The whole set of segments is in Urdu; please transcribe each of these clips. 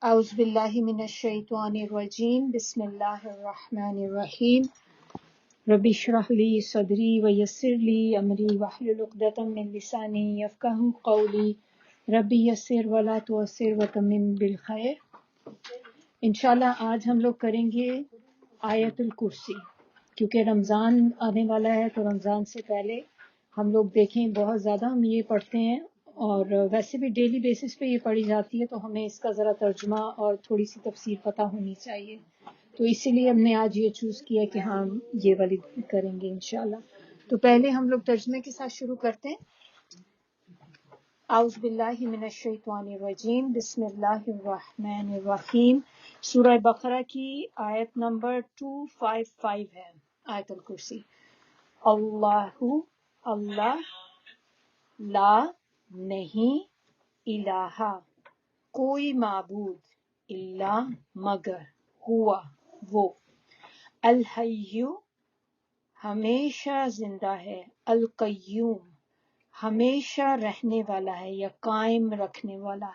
اعوذ باللہ من الشیطان الرجیم بسم اللہ الرحمن الرحیم رب اشرح لی صدری ویسر لی امری واحلل عقدۃ من لسانی یفقہوا قولی رب یسر ولا تعسر وتمم بالخیر۔ انشاءاللہ آج ہم لوگ کریں گے آیت الکرسی، کیونکہ رمضان آنے والا ہے تو رمضان سے پہلے ہم لوگ دیکھیں بہت زیادہ ہم یہ پڑھتے ہیں، اور ویسے بھی ڈیلی بیسس پہ یہ پڑھی جاتی ہے، تو ہمیں اس کا ذرا ترجمہ اور تھوڑی سی تفسیر پتہ ہونی چاہیے، تو اسی لیے ہم نے آج یہ چوز کیا کہ ہاں یہ والی کریں گے انشاءاللہ۔ تو پہلے ہم لوگ ترجمے کے ساتھ شروع کرتے ہیں۔ اعوذ باللہ من الشیطان الرجیم بسم اللہ الرحمن الرحیم۔ سورہ بقرہ کی آیت نمبر 255 ہے آیت الکرسی۔ اللہ لا نہیں، الہ کوئی معبود، الا مگر، ہوا وہ، الحی ہمیشہ زندہ ہے، القیوم ہمیشہ رہنے والا ہے یا قائم رکھنے والا،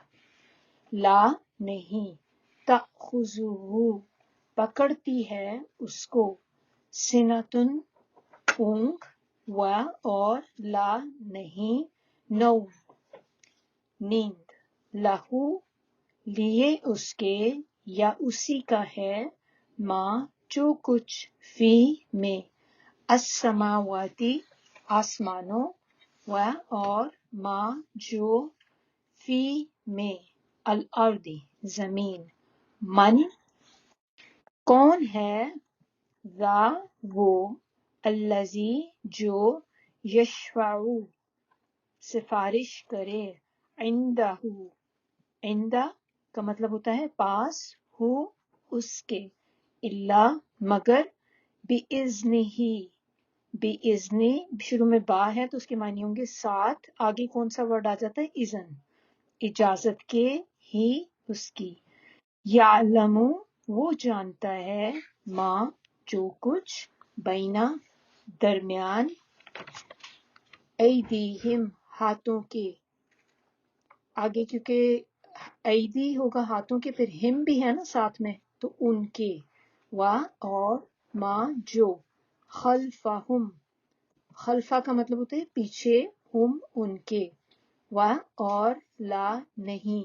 لا نہیں، تأخذہ پکڑتی ہے اس کو، سنتن اونگ، و اور لا نہیں، نوم نیند، لہو لیے اس کے یا اسی کا ہے، ماں جو کچھ، فی میں، السماواتی آسمانوں، و اور ماں جو، فی میں، الارضی زمین، من کون ہے، ذا وہ، الذی جو، یشفع سفارش کرے، عندہ عندہ کا مطلب ہوتا ہے پاس، ہو اس کے، اللہ مگر، بِإِذْنِهِ بِإِذْنِ شروع میں با ہے تو اس کے معنی ہوں گے ساتھ، آگے کون سا ورڈ آ جاتا ہے، اذن اجازت کے، ہی اس کی، یعلم وہ جانتا ہے، ماں جو کچھ، بینا درمیان، ایدیہم ہاتھوں کے، آگے کیونکہ ایدی ہوگا ہاتھوں کے، پھر ہم بھی ہے نا ساتھ میں، تو ان کے، و اور ماں جو، خلفہم خلفہ کا مطلب ہوتا ہے پیچھے، ہم ان کے، و اور لا نہیں،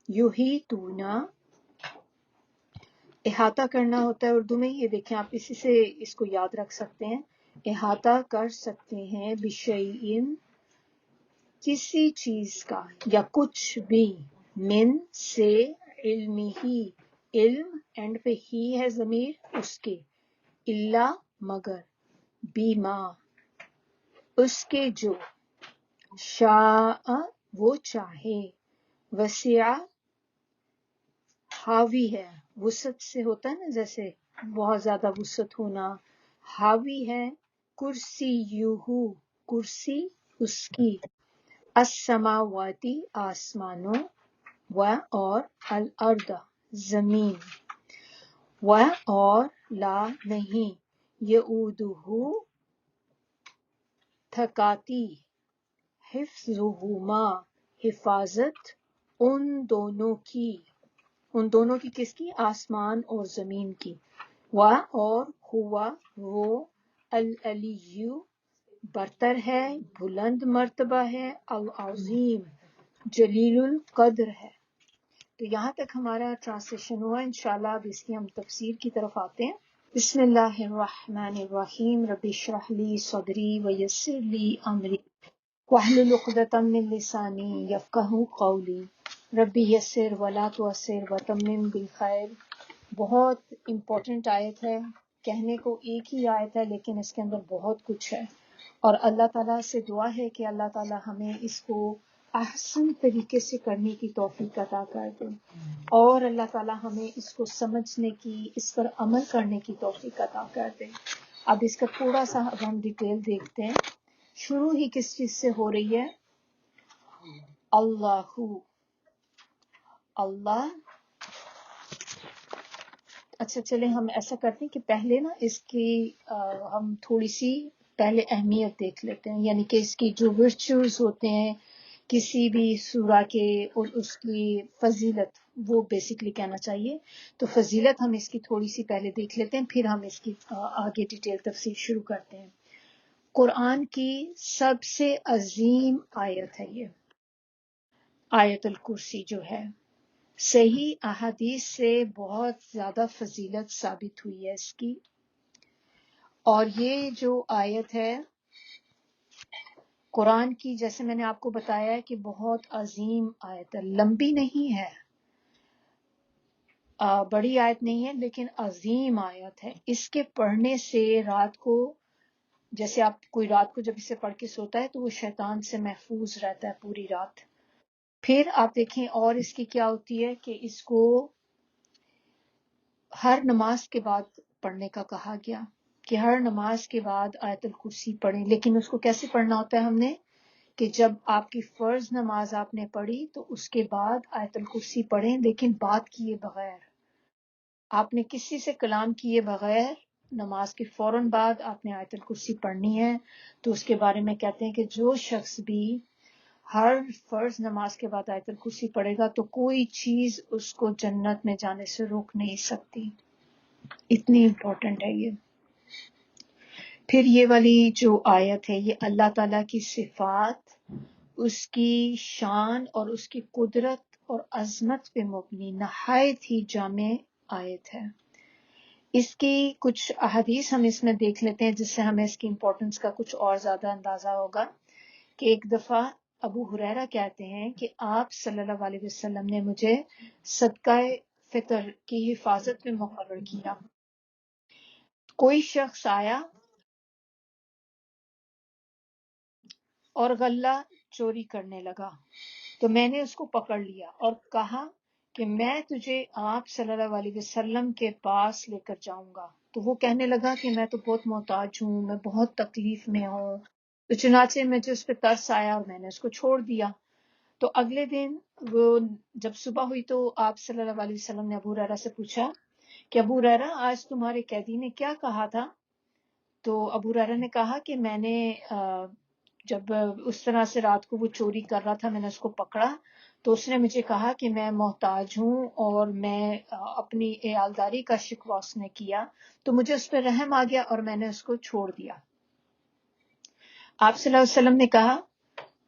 یحیطون احاطہ کرنا ہوتا ہے اردو میں، یہ دیکھیں آپ اسی سے اس کو یاد رکھ سکتے ہیں، احاطہ کر سکتے ہیں، بشیء کسی چیز کا یا کچھ بھی، من سے، علمی ہی علم، اینڈ پہ ہی ہے ضمیر اس کے، اللہ مگر، بیما اس کے جو، شاء وہ چاہے، وسع حاوی ہے، وسعت سے ہوتا ہے نا جیسے بہت زیادہ وسعت ہونا، حاوی ہے، کرسی یوہو کرسی اس کی، السماواتی آسمانوں، و اور الارض زمین، و اور لا نہیں، یعودہ تھکاتی، حفظہما حفاظت، ان دونوں کی کس کی، آسمان اور زمین کی، و اور ہوا وہ، العلی برتر ہے، بلند مرتبہ ہے، العظیم جلیل القدر ہے۔ تو یہاں تک ہمارا ٹرانسلیشن ہوا، انشاءاللہ اب اس کی ہم تفسیر کی طرف آتے ہیں۔ بسم اللہ الرحمن الرحیم، رب اشرح لی صدری ویسر لی امری واحلل عقدۃ من لسانی یفقہوا قولی رب یسر ولا تعسر وتمم بالخیر۔ بہت امپورٹنٹ آیت ہے، کہنے کو ایک ہی آیت ہے لیکن اس کے اندر بہت کچھ ہے، اور اللہ تعالیٰ سے دعا ہے کہ اللہ تعالیٰ ہمیں اس کو احسن طریقے سے کرنے کی توفیق عطا کر دے، اور اللہ تعالیٰ ہمیں اس کو سمجھنے کی، اس پر عمل کرنے کی توفیق عطا کر دے۔ اب اس کا تھوڑا سا اب ہم ڈیٹیل دیکھتے ہیں۔ شروع ہی کس چیز سے ہو رہی ہے، اللہ۔ اچھا چلیں ہم ایسا کرتے ہیں کہ پہلے نا اس کی ہم تھوڑی سی پہلے اہمیت دیکھ لیتے ہیں، یعنی کہ اس کی جو ورچوز ہوتے ہیں کسی بھی سورہ کے اور اس کی فضیلت وہ بیسکلی کہنا چاہیے. تو فضیلت ہم اس کی تھوڑی سی پہلے دیکھ لیتے ہیں، پھر ہم اس کی آگے ڈیٹیل تفصیل شروع کرتے ہیں. قرآن کی سب سے عظیم آیت ہے یہ آیت الکرسی جو ہے. صحیح احادیث سے بہت زیادہ فضیلت ثابت ہوئی ہے اس کی. اور یہ جو آیت ہے قرآن کی، جیسے میں نے آپ کو بتایا ہے کہ بہت عظیم آیت ہے، لمبی نہیں ہے، بڑی آیت نہیں ہے، لیکن عظیم آیت ہے. اس کے پڑھنے سے رات کو، جیسے آپ کوئی رات کو جب اسے پڑھ کے سوتا ہے تو وہ شیطان سے محفوظ رہتا ہے پوری رات. پھر آپ دیکھیں اور اس کی کیا ہوتی ہے کہ اس کو ہر نماز کے بعد پڑھنے کا کہا گیا کہ ہر نماز کے بعد آیت الکرسی پڑھیں. لیکن اس کو کیسے پڑھنا ہوتا ہے ہم نے، کہ جب آپ کی فرض نماز آپ نے پڑھی تو اس کے بعد آیت الکرسی پڑھیں، لیکن بات کیے بغیر. آپ نے کسی سے کلام کیے بغیر نماز کے فوراً بعد آپ نے آیت الکرسی پڑھنی ہے. تو اس کے بارے میں کہتے ہیں کہ جو شخص بھی ہر فرض نماز کے بعد آیت الکرسی پڑھے گا تو کوئی چیز اس کو جنت میں جانے سے روک نہیں سکتی. اتنی امپورٹنٹ ہے یہ. پھر یہ والی جو آیت ہے یہ اللہ تعالیٰ کی صفات، اس کی شان اور اس کی قدرت اور عظمت پہ مبنی نہایت ہی جامع آیت ہے. اس کی کچھ احادیث ہم اس میں دیکھ لیتے ہیں جس سے ہمیں اس کی امپورٹنس کا کچھ اور زیادہ اندازہ ہوگا. کہ ایک دفعہ ابو ہریرہ کہتے ہیں کہ آپ صلی اللہ علیہ وسلم نے مجھے صدقہ فطر کی حفاظت میں مقرر کیا. کوئی شخص آیا اور غلہ چوری کرنے لگا تو میں نے اس کو پکڑ لیا اور کہا کہ میں تجھے آپ صلی اللہ علیہ وسلم کے پاس لے کر جاؤں گا. تو وہ کہنے لگا کہ میں تو بہت محتاج ہوں، میں بہت تکلیف میں ہوں. تو چنانچہ مجھے اس پہ ترس آیا اور میں نے اس کو چھوڑ دیا. تو اگلے دن وہ جب صبح ہوئی تو آپ صلی اللہ علیہ وسلم نے ابو ہریرہ سے پوچھا کہ ابو ہریرہ آج تمہارے قیدی نے کیا کہا تھا؟ تو ابو ہریرہ نے کہا کہ میں نے جب اس طرح سے رات کو وہ چوری کر رہا تھا میں نے اس کو پکڑا تو اس نے مجھے کہا کہ میں محتاج ہوں اور میں اپنی عیالداری کا شکوہ اس نے کیا تو مجھے اس پہ رحم آ گیا اور میں نے اس کو چھوڑ دیا. آپ صلی اللہ علیہ وسلم نے کہا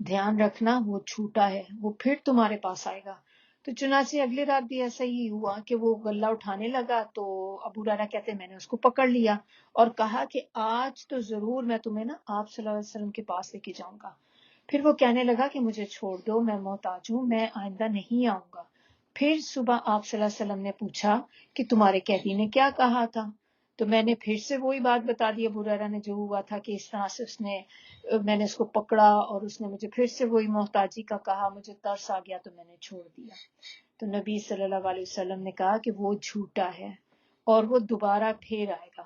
دھیان رکھنا وہ جھوٹا ہے، وہ پھر تمہارے پاس آئے گا. تو چنانچہ اگلی رات بھی ایسا ہی ہوا کہ وہ غلہ اٹھانے لگا تو ابو ہریرہ کہتے ہیں میں نے اس کو پکڑ لیا اور کہا کہ آج تو ضرور میں تمہیں نا آپ صلی اللہ علیہ وسلم کے پاس لے کے جاؤں گا. پھر وہ کہنے لگا کہ مجھے چھوڑ دو، میں محتاج ہوں، میں آئندہ نہیں آؤں گا. پھر صبح آپ صلی اللہ علیہ وسلم نے پوچھا کہ تمہارے قیدی نے کیا کہا تھا؟ تو میں نے پھر سے وہی بات بتا دی ابو ہریرہ نے جو ہوا تھا کہ اس طرح سے میں نے اس کو پکڑا اور اس نے مجھے پھر سے وہی محتاجی کا کہا، مجھے ترس آ گیا تو میں نے چھوڑ دیا. تو نبی صلی اللہ علیہ وسلم نے کہا کہ وہ جھوٹا ہے اور وہ دوبارہ پھر آئے گا.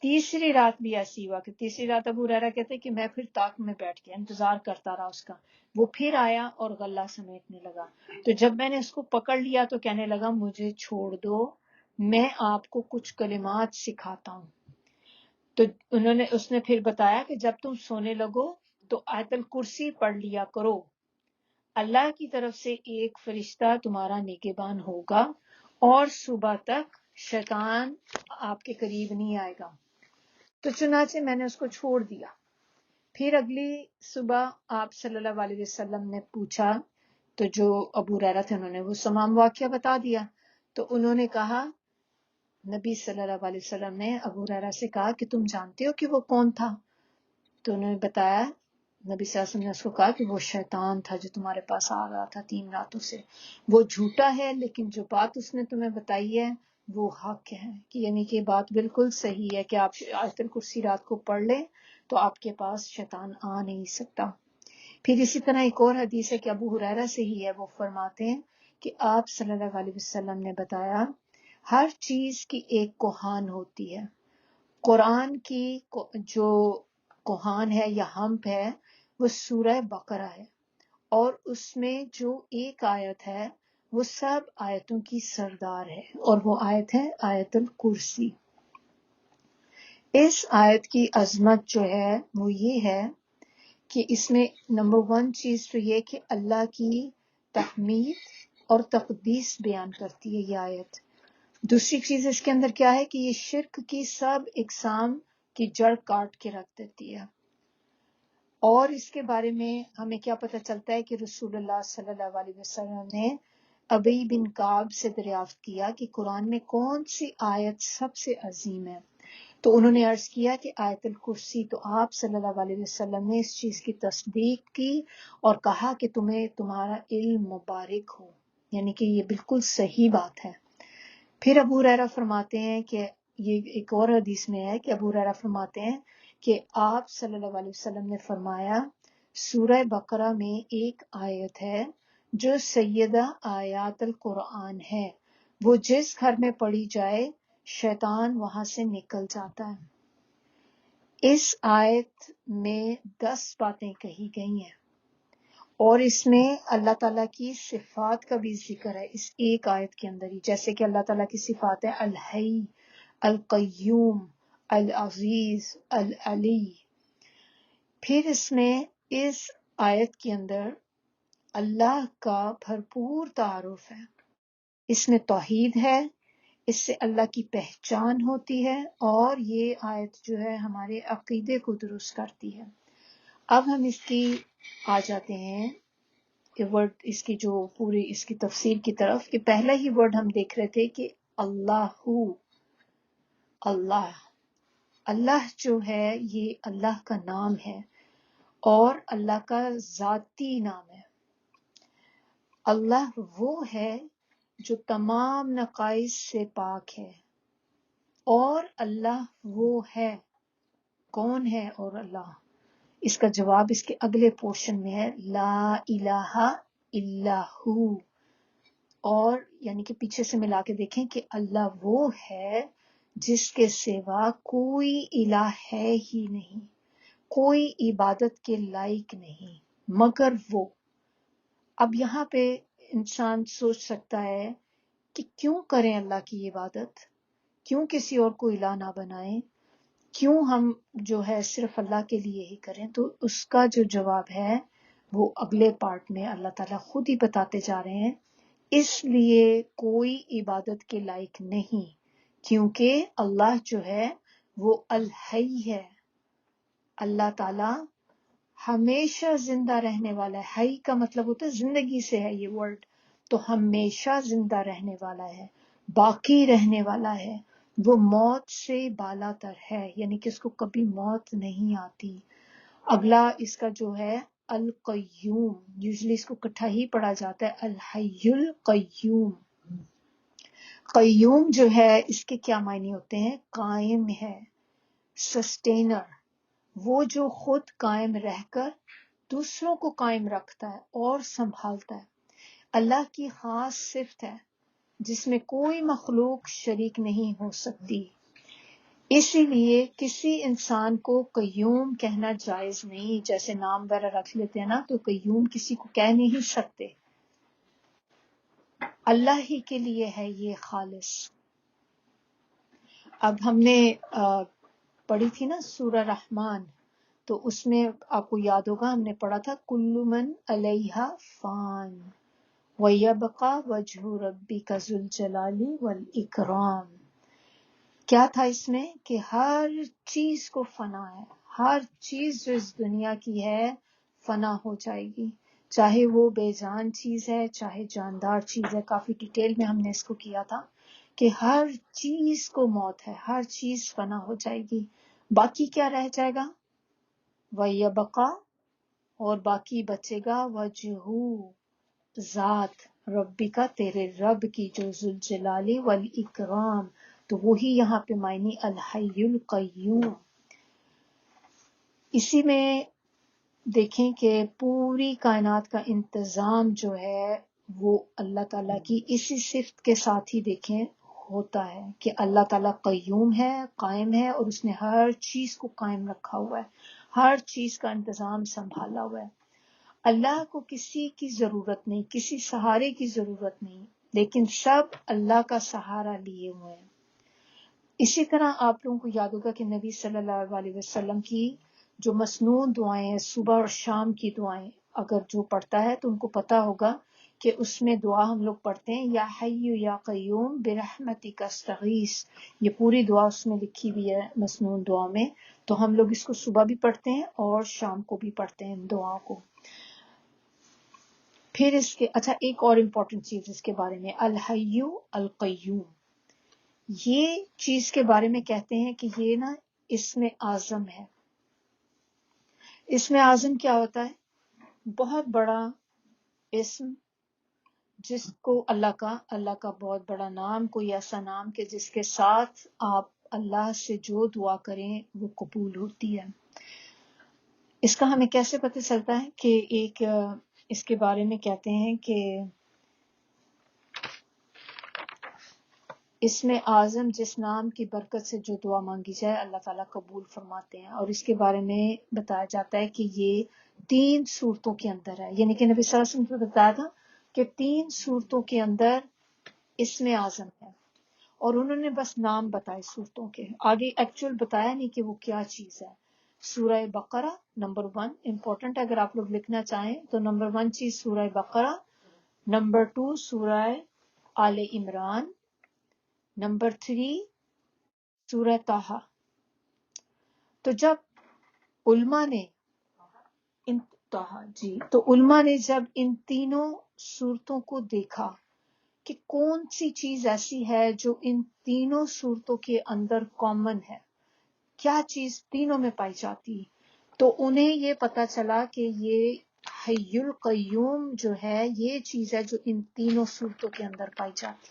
تیسری رات بھی ایسی ہوا کہ تیسری رات ابو ہریرہ کہتے کہ میں پھر طاق میں بیٹھ گیا، انتظار کرتا رہا اس کا. وہ پھر آیا اور غلہ سمیٹنے لگا. تو جب میں نے اس کو پکڑ لیا تو کہنے لگا مجھے چھوڑ دو، میں آپ کو کچھ کلمات سکھاتا ہوں. تو اس نے پھر بتایا کہ جب تم سونے لگو تو آیت الکرسی پڑھ لیا کرو، اللہ کی طرف سے ایک فرشتہ تمہارا نگہبان ہوگا اور صبح تک شیطان آپ کے قریب نہیں آئے گا. تو چنانچہ میں نے اس کو چھوڑ دیا. پھر اگلی صبح آپ صلی اللہ علیہ وسلم نے پوچھا تو جو ابو ہریرہ تھے انہوں نے وہ تمام واقعہ بتا دیا. تو انہوں نے کہا، نبی صلی اللہ علیہ وسلم نے ابو ہریرہ سے کہا کہ تم جانتے ہو کہ وہ کون تھا؟ تو انہوں نے بتایا، نبی صلی اللہ علیہ وسلم نے اس کو کہا کہ وہ شیطان تھا جو تمہارے پاس آ رہا تھا 3 راتوں سے. وہ جھوٹا ہے لیکن جو بات اس نے تمہیں بتائی ہے وہ حق ہے، کہ یعنی کہ بات بالکل صحیح ہے کہ آپ آیت الکرسی رات کو پڑھ لیں تو آپ کے پاس شیطان آ نہیں سکتا. پھر اسی طرح ایک اور حدیث ہے کہ ابو ہریرہ سے ہی ہے، وہ فرماتے ہیں کہ آپ صلی اللہ علیہ وسلم نے بتایا ہر چیز کی ایک کوہان ہوتی ہے. قرآن کی جو کوہان ہے یا ہمپ ہے وہ سورہ بقرہ ہے اور اس میں جو ایک آیت ہے وہ سب آیتوں کی سردار ہے اور وہ آیت ہے آیت الکرسی. اس آیت کی عظمت جو ہے وہ یہ ہے کہ اس میں نمبر 1 چیز تو یہ کہ اللہ کی تحمید اور تقدیس بیان کرتی ہے یہ آیت. دوسری چیز اس کے اندر کیا ہے کہ یہ شرک کی سب اقسام کی جڑ کاٹ کے رکھ دیتی ہے. اور اس کے بارے میں ہمیں کیا پتہ چلتا ہے کہ رسول اللہ صلی اللہ علیہ وسلم نے ابی بن کعب سے دریافت کیا کہ قرآن میں کون سی آیت سب سے عظیم ہے، تو انہوں نے عرض کیا کہ آیت الکرسی. تو آپ صلی اللہ علیہ وسلم نے اس چیز کی تصدیق کی اور کہا کہ تمہیں تمہارا علم مبارک ہو، یعنی کہ یہ بالکل صحیح بات ہے. پھر ابو ہریرہ فرماتے ہیں کہ یہ ایک اور حدیث میں ہے کہ ابو ہریرہ فرماتے ہیں کہ آپ صلی اللہ علیہ وسلم نے فرمایا سورہ بقرہ میں ایک آیت ہے جو سیدہ آیات القرآن ہے، وہ جس گھر میں پڑھی جائے شیطان وہاں سے نکل جاتا ہے. اس آیت میں 10 باتیں کہی گئی ہیں اور اس میں اللہ تعالیٰ کی صفات کا بھی ذکر ہے اس ایک آیت کے اندر ہی. جیسے کہ اللہ تعالیٰ کی صفات ہے الحی، القیوم، العزیز، العلی. پھر اس میں اس آیت کے اندر اللہ کا بھرپور تعارف ہے، اس میں توحید ہے، اس سے اللہ کی پہچان ہوتی ہے اور یہ آیت جو ہے ہمارے عقیدے کو درست کرتی ہے. اب ہم اس کی آ جاتے ہیں ورڈ، اس کی جو پوری اس کی تفسیر کی طرف، کہ پہلا ہی ورڈ ہم دیکھ رہے تھے کہ اللہ، اللہ اللہ جو ہے یہ اللہ کا نام ہے اور اللہ کا ذاتی نام ہے. اللہ وہ ہے جو تمام نقائص سے پاک ہے، اور اللہ وہ ہے. کون ہے اور اللہ؟ اس کا جواب اس کے اگلے پورشن میں ہے لا الہ الا ہو. اور یعنی کہ پیچھے سے ملا کے دیکھیں کہ اللہ وہ ہے جس کے سوا کوئی الہ ہے ہی نہیں، کوئی عبادت کے لائق نہیں مگر وہ. اب یہاں پہ انسان سوچ سکتا ہے کہ کیوں کریں اللہ کی عبادت، کیوں کسی اور کو الہ نہ بنائیں، کیوں ہم جو ہے صرف اللہ کے لیے ہی کریں. تو اس کا جو جواب ہے وہ اگلے پارٹ میں اللہ تعالیٰ خود ہی بتاتے جا رہے ہیں. اس لیے کوئی عبادت کے لائق نہیں کیونکہ اللہ جو ہے وہ الحی ہے. اللہ تعالیٰ ہمیشہ زندہ رہنے والا ہے. حی کا مطلب ہوتا ہے زندگی سے ہے یہ ورڈ، تو ہمیشہ زندہ رہنے والا ہے، باقی رہنے والا ہے. وہ موت سے بالا تر ہے، یعنی کہ اس کو کبھی موت نہیں آتی. اگلا اس کا جو ہے القیوم، یوزلی اس کو اکٹھا ہی پڑھا جاتا ہے الحی القیوم. قیوم جو ہے اس کے کیا معنی ہوتے ہیں؟ قائم ہے، سسٹینر، وہ جو خود قائم رہ کر دوسروں کو قائم رکھتا ہے اور سنبھالتا ہے. اللہ کی خاص صفت ہے جس میں کوئی مخلوق شریک نہیں ہو سکتی. اسی لیے کسی انسان کو قیوم کہنا جائز نہیں. جیسے نام وغیرہ رکھ لیتے ہیں نا، تو قیوم کسی کو کہہ نہیں سکتے، اللہ ہی کے لیے ہے یہ خالص. اب ہم نے پڑھی تھی نا سورہ رحمان، تو اس میں آپ کو یاد ہوگا ہم نے پڑھا تھا کل من علیہا فان وَيَبْقَى وَجْهُ رَبِّكَ ذُو الْجَلَالِ وَالْإِكْرَامِ. کیا تھا اس میں کہ ہر چیز کو فنا ہے، ہر چیز جو اس دنیا کی ہے فنا ہو جائے گی، چاہے وہ بے جان چیز ہے چاہے جاندار چیز ہے. کافی ڈیٹیل میں ہم نے اس کو کیا تھا کہ ہر چیز کو موت ہے، ہر چیز فنا ہو جائے گی. باقی کیا رہ جائے گا؟ وَيَبْقَى، اور باقی بچے گا وجہ، ذات، ربی کا، تیرے رب کی، جو ذوالجلال والاکرام. تو وہی یہاں پہ معنی الحی القیوم. اسی میں دیکھیں کہ پوری کائنات کا انتظام جو ہے وہ اللہ تعالیٰ کی اسی صفت کے ساتھ ہی دیکھیں ہوتا ہے کہ اللہ تعالیٰ قیوم ہے، قائم ہے، اور اس نے ہر چیز کو قائم رکھا ہوا ہے، ہر چیز کا انتظام سنبھالا ہوا ہے. اللہ کو کسی کی ضرورت نہیں، کسی سہارے کی ضرورت نہیں، لیکن سب اللہ کا سہارا لیے ہوئے ہیں. اسی طرح آپ لوگوں کو یاد ہوگا کہ نبی صلی اللہ علیہ وسلم کی جو مسنون دعائیں ہیں صبح اور شام کی دعائیں اگر جو پڑھتا ہے تو ان کو پتا ہوگا کہ اس میں دعا ہم لوگ پڑھتے ہیں یا حی یا قیوم برحمتک استغیث، یہ پوری دعا اس میں لکھی ہوئی ہے مسنون دعا میں، تو ہم لوگ اس کو صبح بھی پڑھتے ہیں اور شام کو بھی پڑھتے ہیں ان دعا کو۔ پھر اس کے اچھا ایک اور امپورٹنٹ چیز اس کے بارے میں، الحی القیوم، یہ چیز کے بارے میں کہتے ہیں کہ یہ نا اسم اعظم ہے۔ اسم اعظم کیا ہوتا ہے؟ بہت بڑا اسم جس کو اللہ کا بہت بڑا نام، کوئی ایسا نام کہ جس کے ساتھ آپ اللہ سے جو دعا کریں وہ قبول ہوتی ہے۔ اس کا ہمیں کیسے پتہ چلتا ہے کہ ایک اس کے بارے میں کہتے ہیں کہ اسم اعظم جس نام کی برکت سے جو دعا مانگی جائے اللہ تعالیٰ قبول فرماتے ہیں، اور اس کے بارے میں بتایا جاتا ہے کہ یہ 3 صورتوں کے اندر ہے، یعنی کہ نبی صلی اللہ علیہ وسلم نے بتایا تھا کہ 3 صورتوں کے اندر اسم اعظم ہے، اور انہوں نے بس نام بتائے صورتوں کے، آگے ایکچوئل بتایا نہیں کہ وہ کیا چیز ہے۔ سورہ بقرہ نمبر 1 امپورٹنٹ، اگر آپ لوگ لکھنا چاہیں تو نمبر 1 چیز سورہ بقرہ، نمبر 2 سورہ آل عمران، نمبر 3 سورہ طٰہٰ۔ تو جب علماء نے علماء نے جب ان تینوں صورتوں کو دیکھا کہ کون سی چیز ایسی ہے جو ان تینوں صورتوں کے اندر کامن ہے، کیا چیز تینوں میں پائی جاتی، تو انہیں یہ پتا چلا کہ یہ حی القیوم جو ہے یہ چیز ہے جو ان تینوں صورتوں کے اندر پائی جاتی۔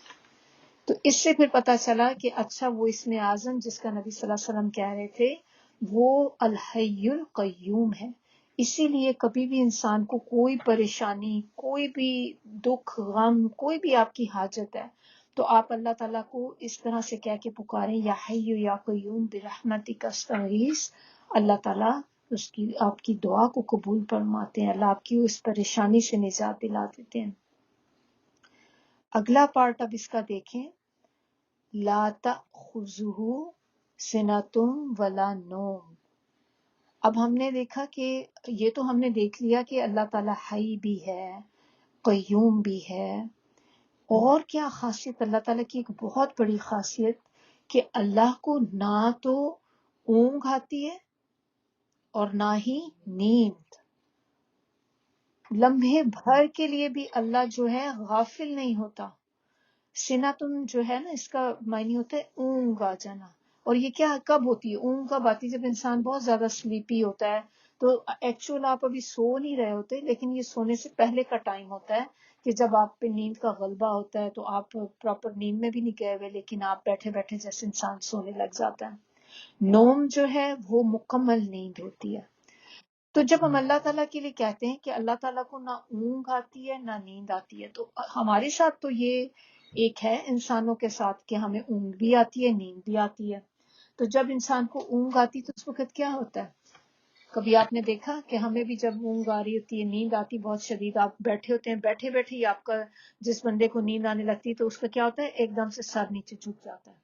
تو اس سے پھر پتا چلا کہ اچھا وہ اسم اعظم جس کا نبی صلی اللہ علیہ وسلم کہہ رہے تھے وہ الحی القیوم ہے۔ اسی لیے کبھی بھی انسان کو کوئی پریشانی، کوئی بھی دکھ غم، کوئی بھی آپ کی حاجت ہے تو آپ اللہ تعالیٰ کو اس طرح سے کہہ کے پکاریں یا حی یا قیوم برحمتک استغیث، اللہ تعالیٰ آپ کی دعا کو قبول فرماتے ہیں، اللہ آپ کی اس پریشانی سے نجات دلا دیتے ہیں۔ اگلا پارٹ اب اس کا دیکھیں، لا تأخذہ سنۃ ولا نوم۔ اب ہم نے دیکھا کہ یہ تو ہم نے دیکھ لیا کہ اللہ تعالیٰ حی بھی ہے، قیوم بھی ہے، اور کیا خاصیت اللہ تعالیٰ کی، ایک بہت بڑی خاصیت کہ اللہ کو نہ تو اونگ آتی ہے اور نہ ہی نیند، لمحے بھر کے لیے بھی اللہ جو ہے غافل نہیں ہوتا۔ سنتن جو ہے نا اس کا معنی ہوتا ہے اونگ آ جانا، اور یہ کیا کب ہوتی ہے؟ اونگ کب آتی ہے؟ جب انسان بہت زیادہ سلیپی ہوتا ہے، تو ایکچوئل آپ ابھی سو نہیں رہے ہوتے لیکن یہ سونے سے پہلے کا ٹائم ہوتا ہے کہ جب آپ پہ نیند کا غلبہ ہوتا ہے تو آپ پراپر نیند میں بھی نہیں گئے ہوئے لیکن آپ بیٹھے بیٹھے جیسے انسان سونے لگ جاتا ہے۔ نوم جو ہے وہ مکمل نیند ہوتی ہے۔ تو جب ہم اللہ تعالیٰ کے لیے کہتے ہیں کہ اللہ تعالیٰ کو نہ اونگ آتی ہے نہ نیند آتی ہے، تو ہمارے ساتھ تو یہ ایک ہے انسانوں کے ساتھ کہ ہمیں اونگ بھی آتی ہے نیند بھی آتی ہے۔ تو جب انسان کو اونگ آتی تو اس وقت کیا ہوتا ہے؟ کبھی آپ نے دیکھا کہ ہمیں بھی جب اونگ آ رہی ہوتی ہے، نیند آتی بہت شدید، آپ بیٹھے ہوتے ہیں، بیٹھے بیٹھے ہی آپ کا جس بندے کو نیند آنے لگتی ہے تو اس کا کیا ہوتا ہے؟ ایک دم سے سر نیچے جھک جاتا ہے،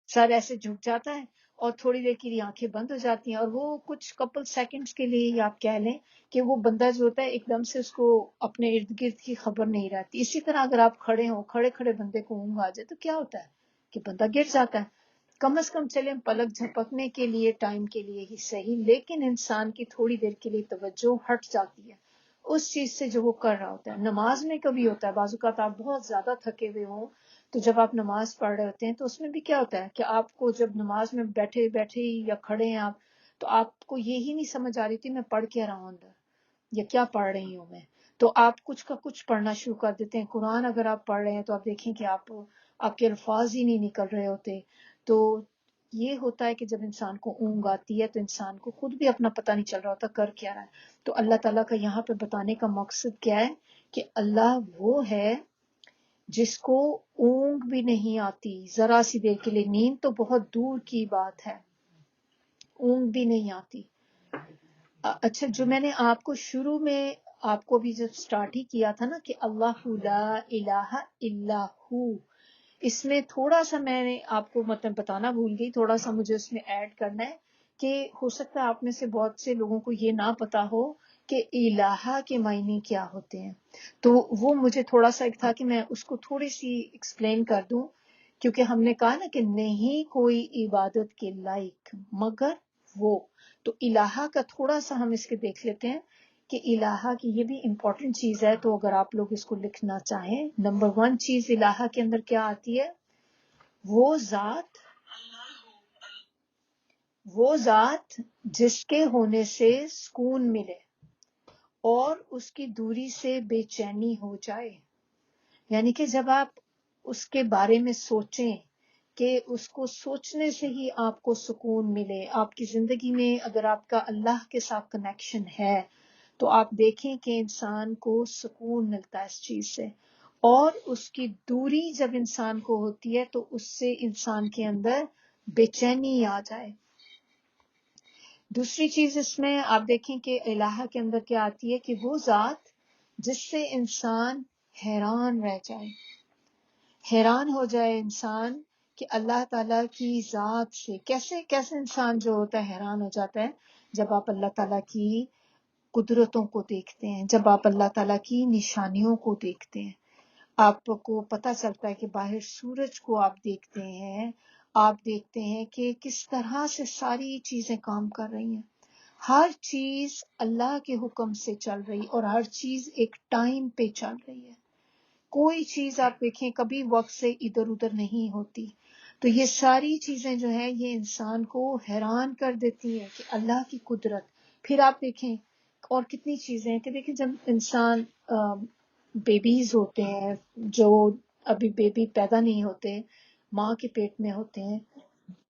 سر ایسے جھک جاتا ہے اور تھوڑی دیر کے لیے آنکھیں بند ہو جاتی ہیں، اور وہ کچھ کپل سیکنڈز کے لیے ہی آپ کہہ لیں کہ وہ بندہ جو ہوتا ہے ایک دم سے اس کو اپنے ارد گرد کی خبر نہیں رہتی۔ اسی طرح اگر آپ کھڑے ہوں، کھڑے کھڑے بندے کو اونگ آ جائے تو کیا ہوتا ہے کہ بندہ گر جاتا ہے۔ کم از کم چلیں پلک جھپکنے کے لیے ٹائم کے لیے ہی صحیح، لیکن انسان کی تھوڑی دیر کے لیے توجہ ہٹ جاتی ہے اس چیز سے جو وہ کر رہا ہوتا ہے۔ نماز میں کبھی ہوتا ہے، بعض اوقات آپ بہت زیادہ تھکے ہوئے ہوں تو جب آپ نماز پڑھ رہے ہوتے ہیں تو اس میں بھی کیا ہوتا ہے کہ آپ کو جب نماز میں بیٹھے بیٹھے یا کھڑے ہیں آپ، تو آپ کو یہی نہیں سمجھ آ رہی تھی میں پڑھ کیا رہا ہوں اندر، یا کیا پڑھ رہی ہوں میں، تو آپ کچھ کا کچھ پڑھنا شروع کر دیتے ہیں۔ قرآن اگر آپ پڑھ رہے ہیں تو آپ دیکھیں کہ آپ کے الفاظ ہی نہیں نکل رہے ہوتے۔ تو یہ ہوتا ہے کہ جب انسان کو اونگ آتی ہے تو انسان کو خود بھی اپنا پتہ نہیں چل رہا ہوتا کر کیا رہا ہے۔ تو اللہ تعالیٰ کا یہاں پہ بتانے کا مقصد کیا ہے کہ اللہ وہ ہے جس کو اونگ بھی نہیں آتی ذرا سی دیر کے لیے، نیند تو بہت دور کی بات ہے، اونگ بھی نہیں آتی۔ اچھا، جو میں نے آپ کو شروع میں آپ کو بھی جب سٹارٹ ہی کیا تھا نا کہ اللہ لا الہ الا ہو، اس میں تھوڑا سا میں نے آپ کو مطلب بتانا بھول گئی، تھوڑا سا مجھے اس میں ایڈ کرنا ہے کہ ہو سکتا ہے آپ میں سے بہت سے لوگوں کو یہ نہ پتا ہو کہ الہہ کے معنی کیا ہوتے ہیں، تو وہ مجھے تھوڑا سا ایک تھا کہ میں اس کو تھوڑی سی ایکسپلین کر دوں، کیونکہ ہم نے کہا نا کہ نہیں کوئی عبادت کے لائق مگر وہ، تو الہہ کا تھوڑا سا ہم اس کے دیکھ لیتے ہیں کہ الہہ کی یہ بھی امپورٹنٹ چیز ہے، تو اگر آپ لوگ اس کو لکھنا چاہیں، نمبر 1 چیز الہہ کے اندر کیا آتی ہے؟ وہ ذات جس کے ہونے سے سکون ملے اور اس کی دوری سے بے چینی ہو جائے، یعنی کہ جب آپ اس کے بارے میں سوچیں کہ اس کو سوچنے سے ہی آپ کو سکون ملے، آپ کی زندگی میں اگر آپ کا اللہ کے ساتھ کنیکشن ہے تو آپ دیکھیں کہ انسان کو سکون ملتا ہے اس چیز سے، اور اس کی دوری جب انسان کو ہوتی ہے تو اس سے انسان کے اندر بے چینی آ جائے۔ دوسری چیز اس میں آپ دیکھیں کہ الہہ کے اندر کیا آتی ہے کہ وہ ذات جس سے انسان حیران رہ جائے، حیران ہو جائے انسان کہ اللہ تعالیٰ کی ذات سے کیسے انسان جو ہوتا ہے حیران ہو جاتا ہے جب آپ اللہ تعالیٰ کی قدرتوں کو دیکھتے ہیں، جب آپ اللہ تعالیٰ کی نشانیوں کو دیکھتے ہیں، آپ کو پتہ چلتا ہے کہ باہر سورج کو آپ دیکھتے ہیں، آپ دیکھتے ہیں کہ کس طرح سے ساری چیزیں کام کر رہی ہیں، ہر چیز اللہ کے حکم سے چل رہی اور ہر چیز ایک ٹائم پہ چل رہی ہے، کوئی چیز آپ دیکھیں کبھی وقت سے ادھر ادھر نہیں ہوتی۔ تو یہ ساری چیزیں جو ہیں یہ انسان کو حیران کر دیتی ہیں کہ اللہ کی قدرت۔ پھر آپ دیکھیں اور کتنی چیزیں ہیں کہ دیکھیں جب انسان بیبیز ہوتے ہیں، جو ابھی بیبی پیدا نہیں ہوتے، ماں کے پیٹ میں ہوتے ہیں،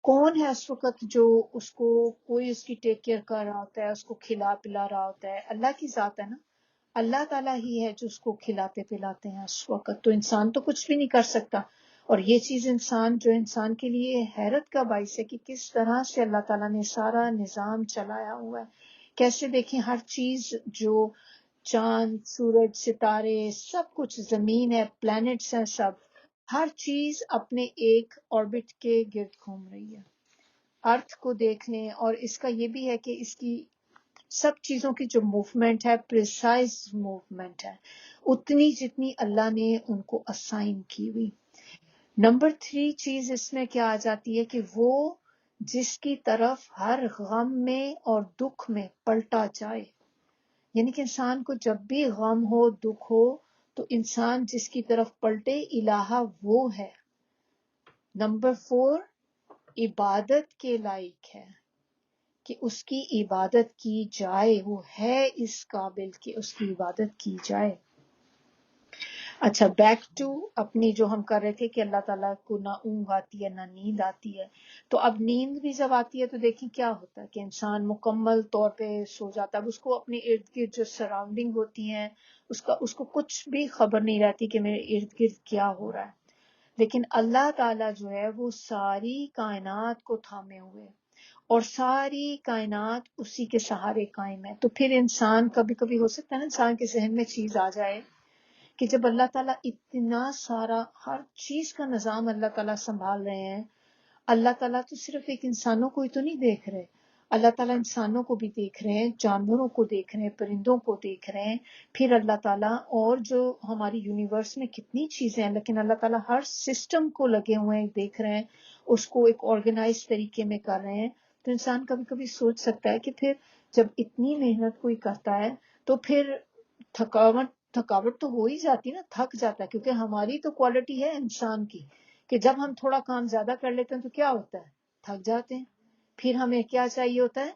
کون ہے اس وقت جو اس کو کوئی اس کی ٹیک کیئر کر رہا ہوتا ہے، اس کو کھلا پلا رہا ہوتا ہے؟ اللہ کی ذات ہے نا، اللہ تعالیٰ ہی ہے جو اس کو کھلاتے پلاتے ہیں اس وقت، تو انسان تو کچھ بھی نہیں کر سکتا۔ اور یہ چیز انسان کے لیے حیرت کا باعث ہے کہ کس طرح سے اللہ تعالیٰ نے سارا نظام چلایا ہوا ہے، کیسے دیکھیں ہر چیز، جو چاند، سورج، ستارے، سب کچھ، زمین ہے، پلانٹس ہیں، سب ہر چیز اپنے ایک آربٹ کے گرد گھوم رہی ہے۔ ارتھ کو دیکھ لیں، اور اس کا یہ بھی ہے کہ اس کی سب چیزوں کی جو موومنٹ ہے پریسائز موومنٹ ہے، اتنی جتنی اللہ نے ان کو اسائن کی ہوئی۔ نمبر 3 چیز اس میں کیا آ جاتی ہے کہ وہ جس کی طرف ہر غم میں اور دکھ میں پلٹا جائے، یعنی کہ انسان کو جب بھی غم ہو، دکھ ہو، تو انسان جس کی طرف پلٹے، الہہ وہ ہے۔ نمبر 4 عبادت کے لائق ہے کہ اس کی عبادت کی جائے، وہ ہے اس قابل کہ اس کی عبادت کی جائے۔ اچھا، بیک ٹو اپنی جو ہم کر رہے تھے کہ اللہ تعالیٰ کو نہ اونگ آتی ہے نہ نیند آتی ہے، تو اب نیند بھی جب آتی ہے تو دیکھیں کیا ہوتا ہے کہ انسان مکمل طور پہ سو جاتا ہے، اب اس کو اپنے ارد گرد جو سراؤنڈنگ ہوتی ہیں اس کو کچھ بھی خبر نہیں رہتی کہ میرے ارد گرد کیا ہو رہا ہے۔ لیکن اللہ تعالیٰ جو ہے وہ ساری کائنات کو تھامے ہوئے اور ساری کائنات اسی کے سہارے قائم ہے، تو پھر انسان کبھی کبھی ہو سکتا ہے نا انسان کے ذہن میں چیز آ جائے کہ جب اللہ تعالیٰ اتنا سارا ہر چیز کا نظام اللہ تعالیٰ سنبھال رہے ہیں، اللہ تعالیٰ تو صرف ایک انسانوں کو ہی تو نہیں دیکھ رہے، اللہ تعالیٰ انسانوں کو بھی دیکھ رہے ہیں، جانوروں کو دیکھ رہے ہیں، پرندوں کو دیکھ رہے ہیں، پھر اللہ تعالیٰ اور جو ہماری یونیورس میں کتنی چیزیں ہیں، لیکن اللہ تعالیٰ ہر سسٹم کو لگے ہوئے ہیں، دیکھ رہے ہیں، اس کو ایک آرگنائز طریقے میں کر رہے ہیں۔ تو انسان کبھی کبھی سوچ سکتا ہے کہ پھر جب اتنی محنت کوئی کرتا ہے تو پھر تھکاوٹ تو ہو ہی جاتی نا، تھک جاتا ہے، کیونکہ ہماری تو کوالٹی ہے انسان کی کہ جب ہم تھوڑا کام زیادہ کر لیتے ہیں تو کیا ہوتا ہے، تھک جاتے ہیں، پھر ہمیں کیا چاہیے ہوتا ہے،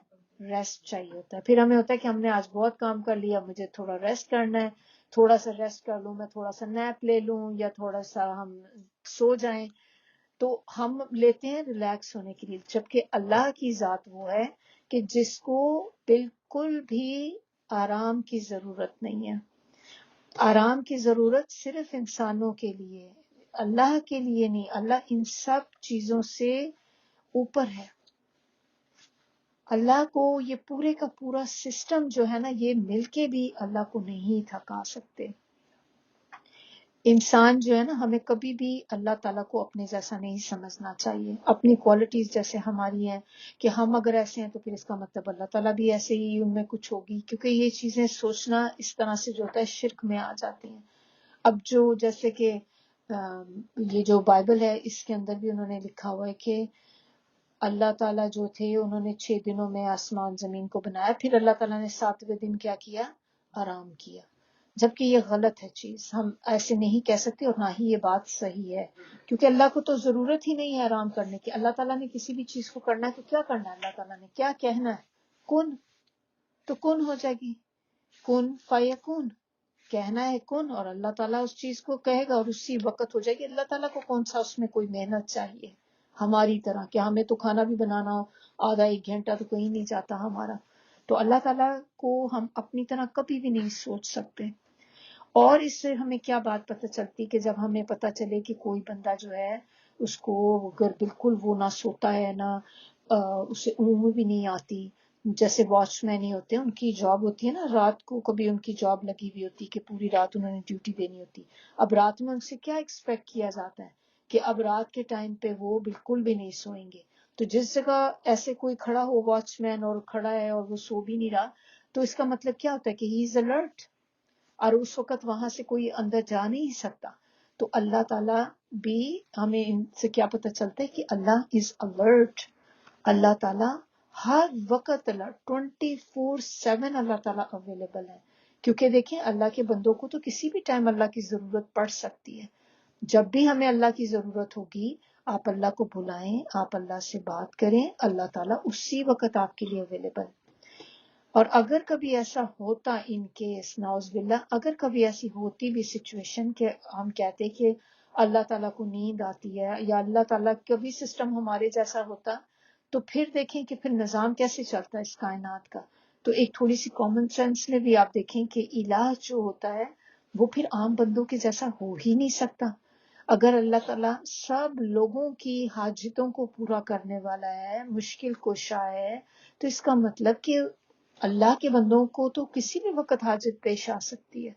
ریسٹ چاہیے ہوتا ہے، پھر ہمیں ہوتا ہے کہ ہم نے آج بہت کام کر لیا، مجھے تھوڑا ریسٹ کرنا ہے، تھوڑا سا ریسٹ کر لوں، میں تھوڑا سا نیپ لے لوں یا تھوڑا سا ہم سو جائیں، تو ہم لیتے ہیں ریلیکس ہونے کے لیے، جبکہ اللہ کی ذات وہ ہے کہ جس کو بالکل بھی آرام کی ضرورت نہیں ہے۔ آرام کی ضرورت صرف انسانوں کے لیے، اللہ کے لیے نہیں، اللہ ان سب چیزوں سے اوپر ہے۔ اللہ کو یہ پورے کا پورا سسٹم جو ہے نا، یہ مل کے بھی اللہ کو نہیں تھکا سکتے۔ انسان جو ہے نا، ہمیں کبھی بھی اللہ تعالیٰ کو اپنے جیسا نہیں سمجھنا چاہیے. اپنی کوالٹیز جیسے ہماری ہیں کہ ہم اگر ایسے ہیں تو پھر اس کا مطلب اللہ تعالیٰ بھی ایسے ہی، ان میں کچھ ہوگی. کیونکہ یہ چیزیں سوچنا اس طرح سے جو ہوتا ہے شرک میں آ جاتی ہیں. اب جو جیسے کہ یہ جو بائبل ہے اس کے اندر بھی انہوں نے لکھا ہوا ہے کہ اللہ تعالیٰ جو تھے انہوں نے 6 دنوں میں آسمان زمین کو بنایا، پھر اللہ تعالیٰ نے 7ویں دن کیا کیا؟ آرام کیا. جبکہ یہ غلط ہے چیز، ہم ایسے نہیں کہہ سکتے، اور نہ ہی یہ بات صحیح ہے. کیونکہ اللہ کو تو ضرورت ہی نہیں ہے آرام کرنے کی. اللہ تعالیٰ نے کسی بھی چیز کو کرنا ہے تو کیا کرنا ہے؟ اللہ تعالیٰ نے کیا کہنا ہے؟ کن، تو کن ہو جائے گی. کن فیکون، کہنا ہے کن، اور اللہ تعالیٰ اس چیز کو کہے گا اور اسی وقت ہو جائے گی. اللہ تعالیٰ کو کون سا اس میں کوئی محنت چاہیے ہماری طرح؟ کہ ہمیں تو کھانا بھی بنانا ہو آدھا 1 گھنٹہ تو کہیں نہیں جاتا ہمارا. تو اللہ تعالیٰ کو ہم اپنی طرح کبھی بھی نہیں سوچ سکتے. اور اس سے ہمیں کیا بات پتہ چلتی کہ جب ہمیں پتہ چلے کہ کوئی بندہ جو ہے اس کو اگر بالکل وہ نہ سوتا ہے نہ اسے اونگ بھی نہیں آتی، جیسے واچ مین ہی ہوتے ہیں، ان کی جاب ہوتی ہے نا رات کو، کبھی ان کی جاب لگی ہوئی ہوتی کہ پوری رات انہوں نے ڈیوٹی دینی ہوتی. اب رات میں ان سے کیا ایکسپیکٹ کیا جاتا ہے کہ اب رات کے ٹائم پہ وہ بالکل بھی نہیں سوئیں گے. تو جس جگہ ایسے کوئی کھڑا ہو واچ مین اور کھڑا ہے اور وہ سو بھی نہیں رہا، تو اس کا مطلب کیا ہوتا ہے کہ ہی از الرٹ، اور اس وقت وہاں سے کوئی اندر جا نہیں سکتا. تو اللہ تعالیٰ بھی، ہمیں ان سے کیا پتہ چلتا ہے کہ اللہ از الرٹ. اللہ تعالیٰ ہر وقت الرٹ، 24/7 اللہ تعالیٰ اویلیبل ہے. کیونکہ دیکھیں اللہ کے بندوں کو تو کسی بھی ٹائم اللہ کی ضرورت پڑ سکتی ہے. جب بھی ہمیں اللہ کی ضرورت ہوگی آپ اللہ کو بلائیں، آپ اللہ سے بات کریں، اللہ تعالیٰ اسی وقت آپ کے لیے اویلیبل. اور اگر کبھی ایسا ہوتا، ان کیس نعوذ باللہ، اگر کبھی ایسی ہوتی بھی سچویشن کہ ہم کہتے کہ اللہ تعالیٰ کو نیند آتی ہے یا اللہ تعالیٰ کا بھی سسٹم ہمارے جیسا ہوتا، تو پھر دیکھیں کہ پھر نظام کیسے چلتا ہے اس کائنات کا. تو ایک تھوڑی سی کامن سینس میں بھی آپ دیکھیں کہ الہ جو ہوتا ہے وہ پھر عام بندوں کے جیسا ہو ہی نہیں سکتا. اگر اللہ تعالیٰ سب لوگوں کی حاجتوں کو پورا کرنے والا ہے، مشکل کشا ہے، تو اس کا مطلب کہ اللہ کے بندوں کو تو کسی بھی وقت حاجت پیش آ سکتی ہے.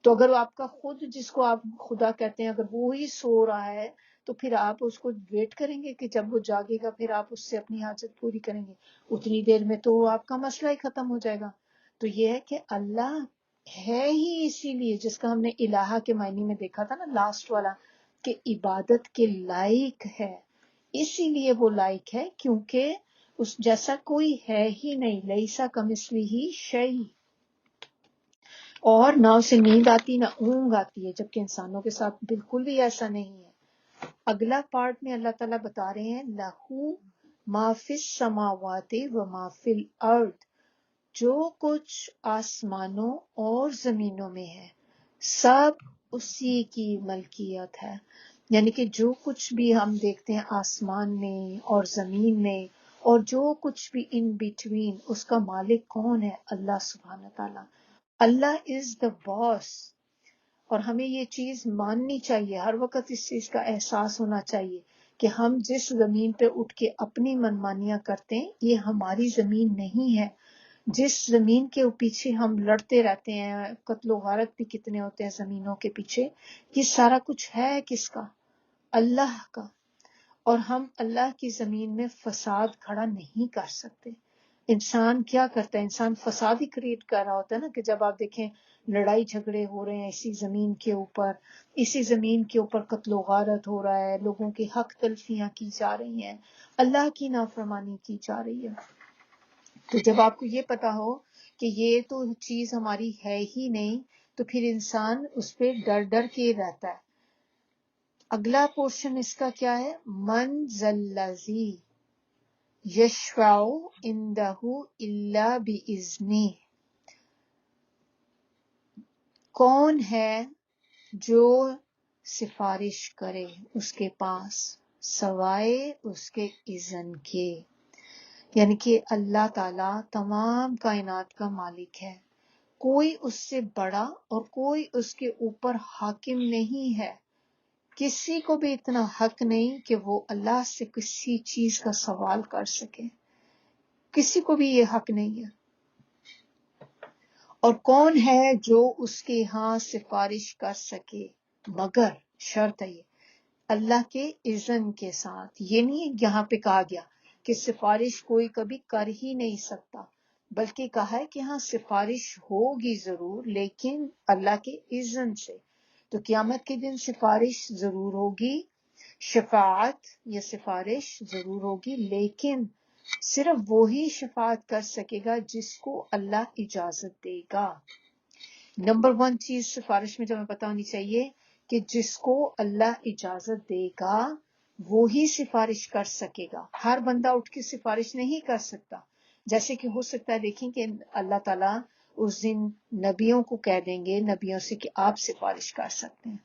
تو اگر آپ کا خود جس کو آپ خدا کہتے ہیں اگر وہ ہی سو رہا ہے تو پھر آپ اس کو ویٹ کریں گے کہ جب وہ جاگے گا پھر آپ اس سے اپنی حاجت پوری کریں گے؟ اتنی دیر میں تو آپ کا مسئلہ ہی ختم ہو جائے گا. تو یہ ہے کہ اللہ ہے ہی اسی لیے، جس کا ہم نے الہ کے معنی میں دیکھا تھا نا لاسٹ والا، کہ عبادت کے لائق ہے. اسی لیے وہ لائق ہے کیونکہ اس جیسا کوئی ہے ہی نہیں، لیسا کمثلہ شیء. اور نہ اسے نیند آتی نہ اونگ آتی ہے، جبکہ انسانوں کے ساتھ بالکل بھی ایسا نہیں ہے. اگلا پارٹ میں اللہ تعالیٰ بتا رہے ہیں لہو ما فی السماوات و ما فی الارض، جو کچھ آسمانوں اور زمینوں میں ہے سب اسی کی ملکیت ہے. یعنی کہ جو کچھ بھی ہم دیکھتے ہیں آسمان میں اور زمین میں اور جو کچھ بھی ان بٹوین، اس کا مالک کون ہے؟ اللہ سبحانہ تعالیٰ. اللہ از دا باس. اور ہمیں یہ چیز ماننی چاہیے، ہر وقت اس چیز کا احساس ہونا چاہیے کہ ہم جس زمین پہ اٹھ کے اپنی منمانیاں کرتے ہیں یہ ہماری زمین نہیں ہے. جس زمین کے پیچھے ہم لڑتے رہتے ہیں، قتل و غارت بھی کتنے ہوتے ہیں زمینوں کے پیچھے، یہ سارا کچھ ہے کس کا؟ اللہ کا. اور ہم اللہ کی زمین میں فساد کھڑا نہیں کر سکتے. انسان کیا کرتا ہے؟ انسان فساد ہی کریٹ کر رہا ہوتا ہے نا. کہ جب آپ دیکھیں لڑائی جھگڑے ہو رہے ہیں اسی زمین کے اوپر، اسی زمین کے اوپر قتل و غارت ہو رہا ہے، لوگوں کی حق تلفیاں کی جا رہی ہیں، اللہ کی نافرمانی کی جا رہی ہے. تو جب آپ کو یہ پتا ہو کہ یہ تو چیز ہماری ہے ہی نہیں، تو پھر انسان اس پہ ڈر ڈر کے رہتا ہے. اگلا پورشن اس کا کیا ہے؟ من ذلذی یشفع عندہ الا باذنہ، کون ہے جو سفارش کرے اس کے پاس سوائے اس کے اذن کے. یعنی کہ اللہ تعالیٰ تمام کائنات کا مالک ہے، کوئی اس سے بڑا اور کوئی اس کے اوپر حاکم نہیں ہے. کسی کو بھی اتنا حق نہیں کہ وہ اللہ سے کسی چیز کا سوال کر سکے، کسی کو بھی یہ حق نہیں ہے. اور کون ہے جو اس کے ہاں سفارش کر سکے؟ مگر شرط ہے یہ اللہ کے اذن کے ساتھ. یہ نہیں یہاں پہ کہا گیا کہ سفارش کوئی کبھی کر ہی نہیں سکتا، بلکہ کہا ہے کہ ہاں سفارش ہوگی ضرور لیکن اللہ کے اذن سے. تو قیامت کے دن سفارش ضرور ہوگی، شفاعت یا سفارش ضرور ہوگی، لیکن صرف وہی شفاعت کر سکے گا جس کو اللہ اجازت دے گا. نمبر 1 چیز سفارش میں جو ہمیں پتہ ہونی چاہیے کہ جس کو اللہ اجازت دے گا وہی سفارش کر سکے گا. ہر بندہ اٹھ کے سفارش نہیں کر سکتا. جیسے کہ ہو سکتا ہے دیکھیں کہ اللہ تعالیٰ اس دن نبیوں کو کہہ دیں گے نبیوں سے کہ آپ سفارش کر سکتے ہیں،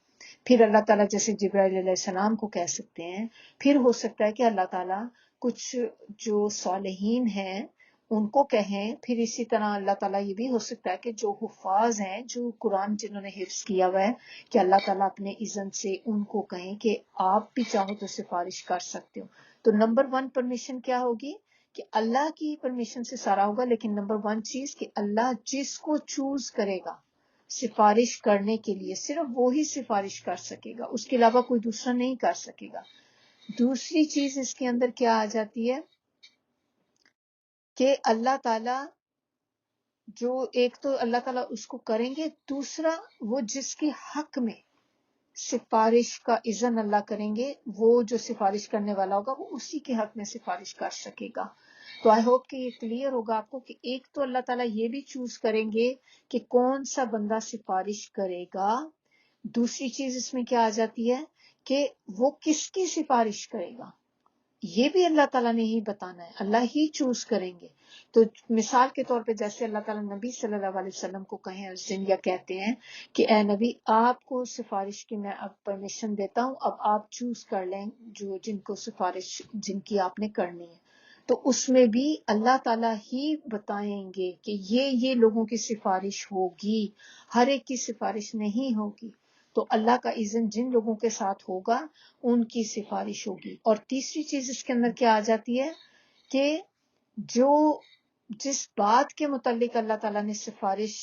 پھر اللہ تعالیٰ جیسے جبرائیل علیہ السلام کو کہہ سکتے ہیں، پھر ہو سکتا ہے کہ اللہ تعالیٰ کچھ جو صالحین ہیں ان کو کہیں، پھر اسی طرح اللہ تعالیٰ یہ بھی ہو سکتا ہے کہ جو حفاظ ہیں جو قرآن جنہوں نے حفظ کیا ہوا ہے کہ اللہ تعالیٰ اپنے اذن سے ان کو کہیں کہ آپ بھی چاہو تو سفارش کر سکتے ہو. تو نمبر 1 پرمیشن کیا ہوگی کہ اللہ کی پرمیشن سے سارا ہوگا، لیکن نمبر 1 چیز کہ اللہ جس کو چوز کرے گا سفارش کرنے کے لیے صرف وہی سفارش کر سکے گا، اس کے علاوہ کوئی دوسرا نہیں کر سکے گا. دوسری چیز اس کے اندر کیا آ جاتی ہے کہ اللہ تعالیٰ جو ایک تو اللہ تعالیٰ اس کو کریں گے، دوسرا وہ جس کے حق میں سفارش کا اذن اللہ کریں گے وہ جو سفارش کرنے والا ہوگا وہ اسی کے حق میں سفارش کر سکے گا. تو آئی ہوپ کہ یہ کلیئر ہوگا آپ کو کہ ایک تو اللہ تعالیٰ یہ بھی چوز کریں گے کہ کون سا بندہ سفارش کرے گا، دوسری چیز اس میں کیا آ جاتی ہے کہ وہ کس کی سفارش کرے گا یہ بھی اللہ تعالیٰ نے ہی بتانا ہے، اللہ ہی چوز کریں گے. تو مثال کے طور پہ جیسے اللہ تعالیٰ نبی صلی اللہ علیہ وسلم کو کہیں اس دن یا کہتے ہیں کہ اے نبی آپ کو سفارش کی میں اب پرمیشن دیتا ہوں، اب آپ چوز کر لیں جو جن کو سفارش جن کی آپ نے کرنی ہے. تو اس میں بھی اللہ تعالیٰ ہی بتائیں گے کہ یہ لوگوں کی سفارش ہوگی، ہر ایک کی سفارش نہیں ہوگی. تو اللہ کا اذن جن لوگوں کے ساتھ ہوگا ان کی سفارش ہوگی. اور تیسری چیز اس کے اندر کیا آ جاتی ہے کہ جو جس بات کے متعلق اللہ تعالیٰ نے سفارش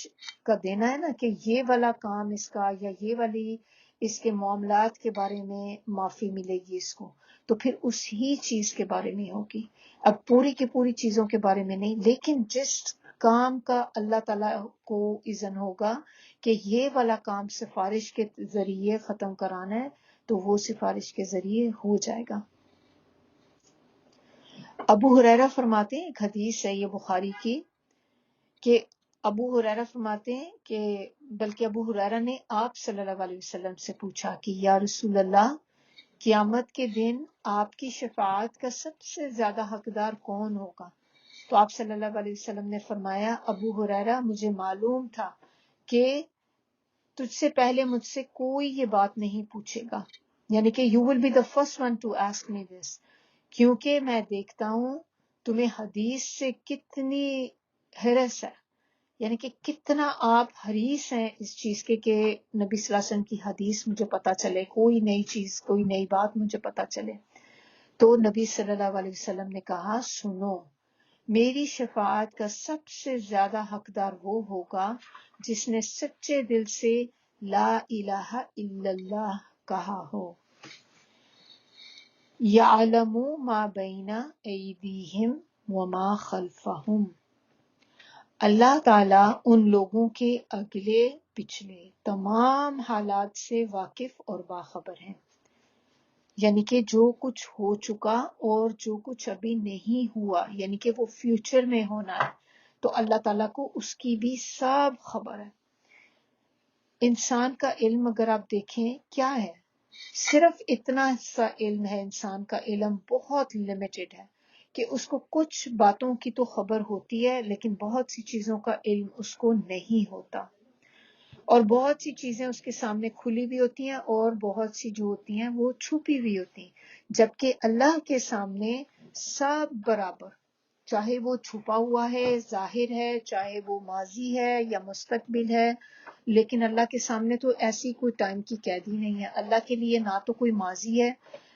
کا دینا ہے نا کہ یہ والا کام اس کا یا یہ والی اس کے معاملات کے بارے میں معافی ملے گی اس کو، تو پھر اسی چیز کے بارے میں ہوگی. اب پوری کی پوری چیزوں کے بارے میں نہیں، لیکن جس کام کا اللہ تعالیٰ کو اذن ہوگا کہ یہ والا کام سفارش کے ذریعے ختم کرانا ہے تو وہ سفارش کے ذریعے ہو جائے گا. ابو ہریرہ فرماتے ہیں، ایک حدیث ہے یہ بخاری کی، کہ ابو ہریرہ فرماتے ہیں کہ بلکہ ابو ہریرہ نے آپ صلی اللہ علیہ وسلم سے پوچھا کہ یا رسول اللہ قیامت کے دن آپ کی شفاعت کا سب سے زیادہ حقدار کون ہوگا؟ تو آپ صلی اللہ علیہ وسلم نے فرمایا ابو ہریرہ مجھے معلوم تھا کہ تجھ سے پہلے مجھ سے کوئی یہ بات نہیں پوچھے گا، یعنی کہ you will be the first one to ask me this، کیونکہ میں دیکھتا ہوں تمہیں حدیث سے کتنی حرص ہے، یعنی کہ کتنا آپ حریص ہیں اس چیز کے کہ نبی صلی اللہ علیہ وسلم کی حدیث مجھے پتا چلے، کوئی نئی چیز کوئی نئی بات مجھے پتا چلے. تو نبی صلی اللہ علیہ وسلم نے کہا سنو، میری شفاعت کا سب سے زیادہ حقدار وہ ہوگا جس نے سچے دل سے لا الہ الا اللہ کہا ہو. یعلم ما بین ایدیہم وما خلفہم، اللہ تعالیٰ ان لوگوں کے اگلے پچھلے تمام حالات سے واقف اور باخبر ہیں، یعنی کہ جو کچھ ہو چکا اور جو کچھ ابھی نہیں ہوا، یعنی کہ وہ فیوچر میں ہونا ہے تو اللہ تعالیٰ کو اس کی بھی سب خبر ہے. انسان کا علم اگر آپ دیکھیں کیا ہے، صرف اتنا سا علم ہے، انسان کا علم بہت لیمیٹڈ ہے کہ اس کو کچھ باتوں کی تو خبر ہوتی ہے لیکن بہت سی چیزوں کا علم اس کو نہیں ہوتا، اور بہت سی چیزیں اس کے سامنے کھلی بھی ہوتی ہیں اور بہت سی جو ہوتی ہیں وہ چھپی بھی ہوتی ہیں. جبکہ اللہ کے سامنے سب برابر، چاہے وہ چھپا ہوا ہے ظاہر ہے، چاہے وہ ماضی ہے یا مستقبل ہے، لیکن اللہ کے سامنے تو ایسی کوئی ٹائم کی قید ہی نہیں ہے. اللہ کے لیے نہ تو کوئی ماضی ہے،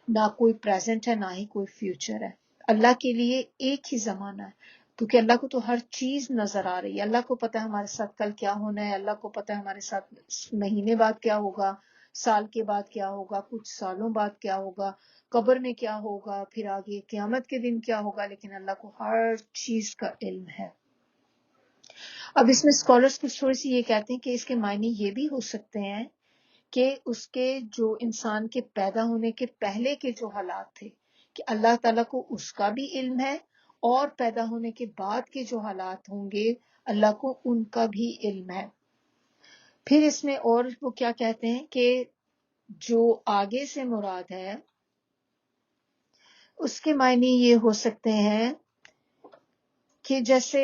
نہ کوئی پریزنٹ ہے، نہ ہی کوئی فیوچر ہے. اللہ کے لیے ایک ہی زمانہ ہے، کیونکہ اللہ کو تو ہر چیز نظر آ رہی ہے. اللہ کو پتہ ہے ہمارے ساتھ کل کیا ہونا ہے، اللہ کو پتہ ہے ہمارے ساتھ مہینے بعد کیا ہوگا، سال کے بعد کیا ہوگا، کچھ سالوں بعد کیا ہوگا، قبر میں کیا ہوگا، پھر آگے قیامت کے دن کیا ہوگا، لیکن اللہ کو ہر چیز کا علم ہے۔ اب اس میں اسکالرس کچھ تھوڑی سی یہ کہتے ہیں کہ اس کے معنی یہ بھی ہو سکتے ہیں کہ اس کے جو انسان کے پیدا ہونے کے پہلے کے جو حالات تھے کہ اللہ تعالیٰ کو اس کا بھی علم ہے، اور پیدا ہونے کے بعد کے جو حالات ہوں گے اللہ کو ان کا بھی علم ہے۔ پھر اس میں اور وہ کیا کہتے ہیں کہ جو آگے سے مراد ہے اس کے معنی یہ ہو سکتے ہیں کہ جیسے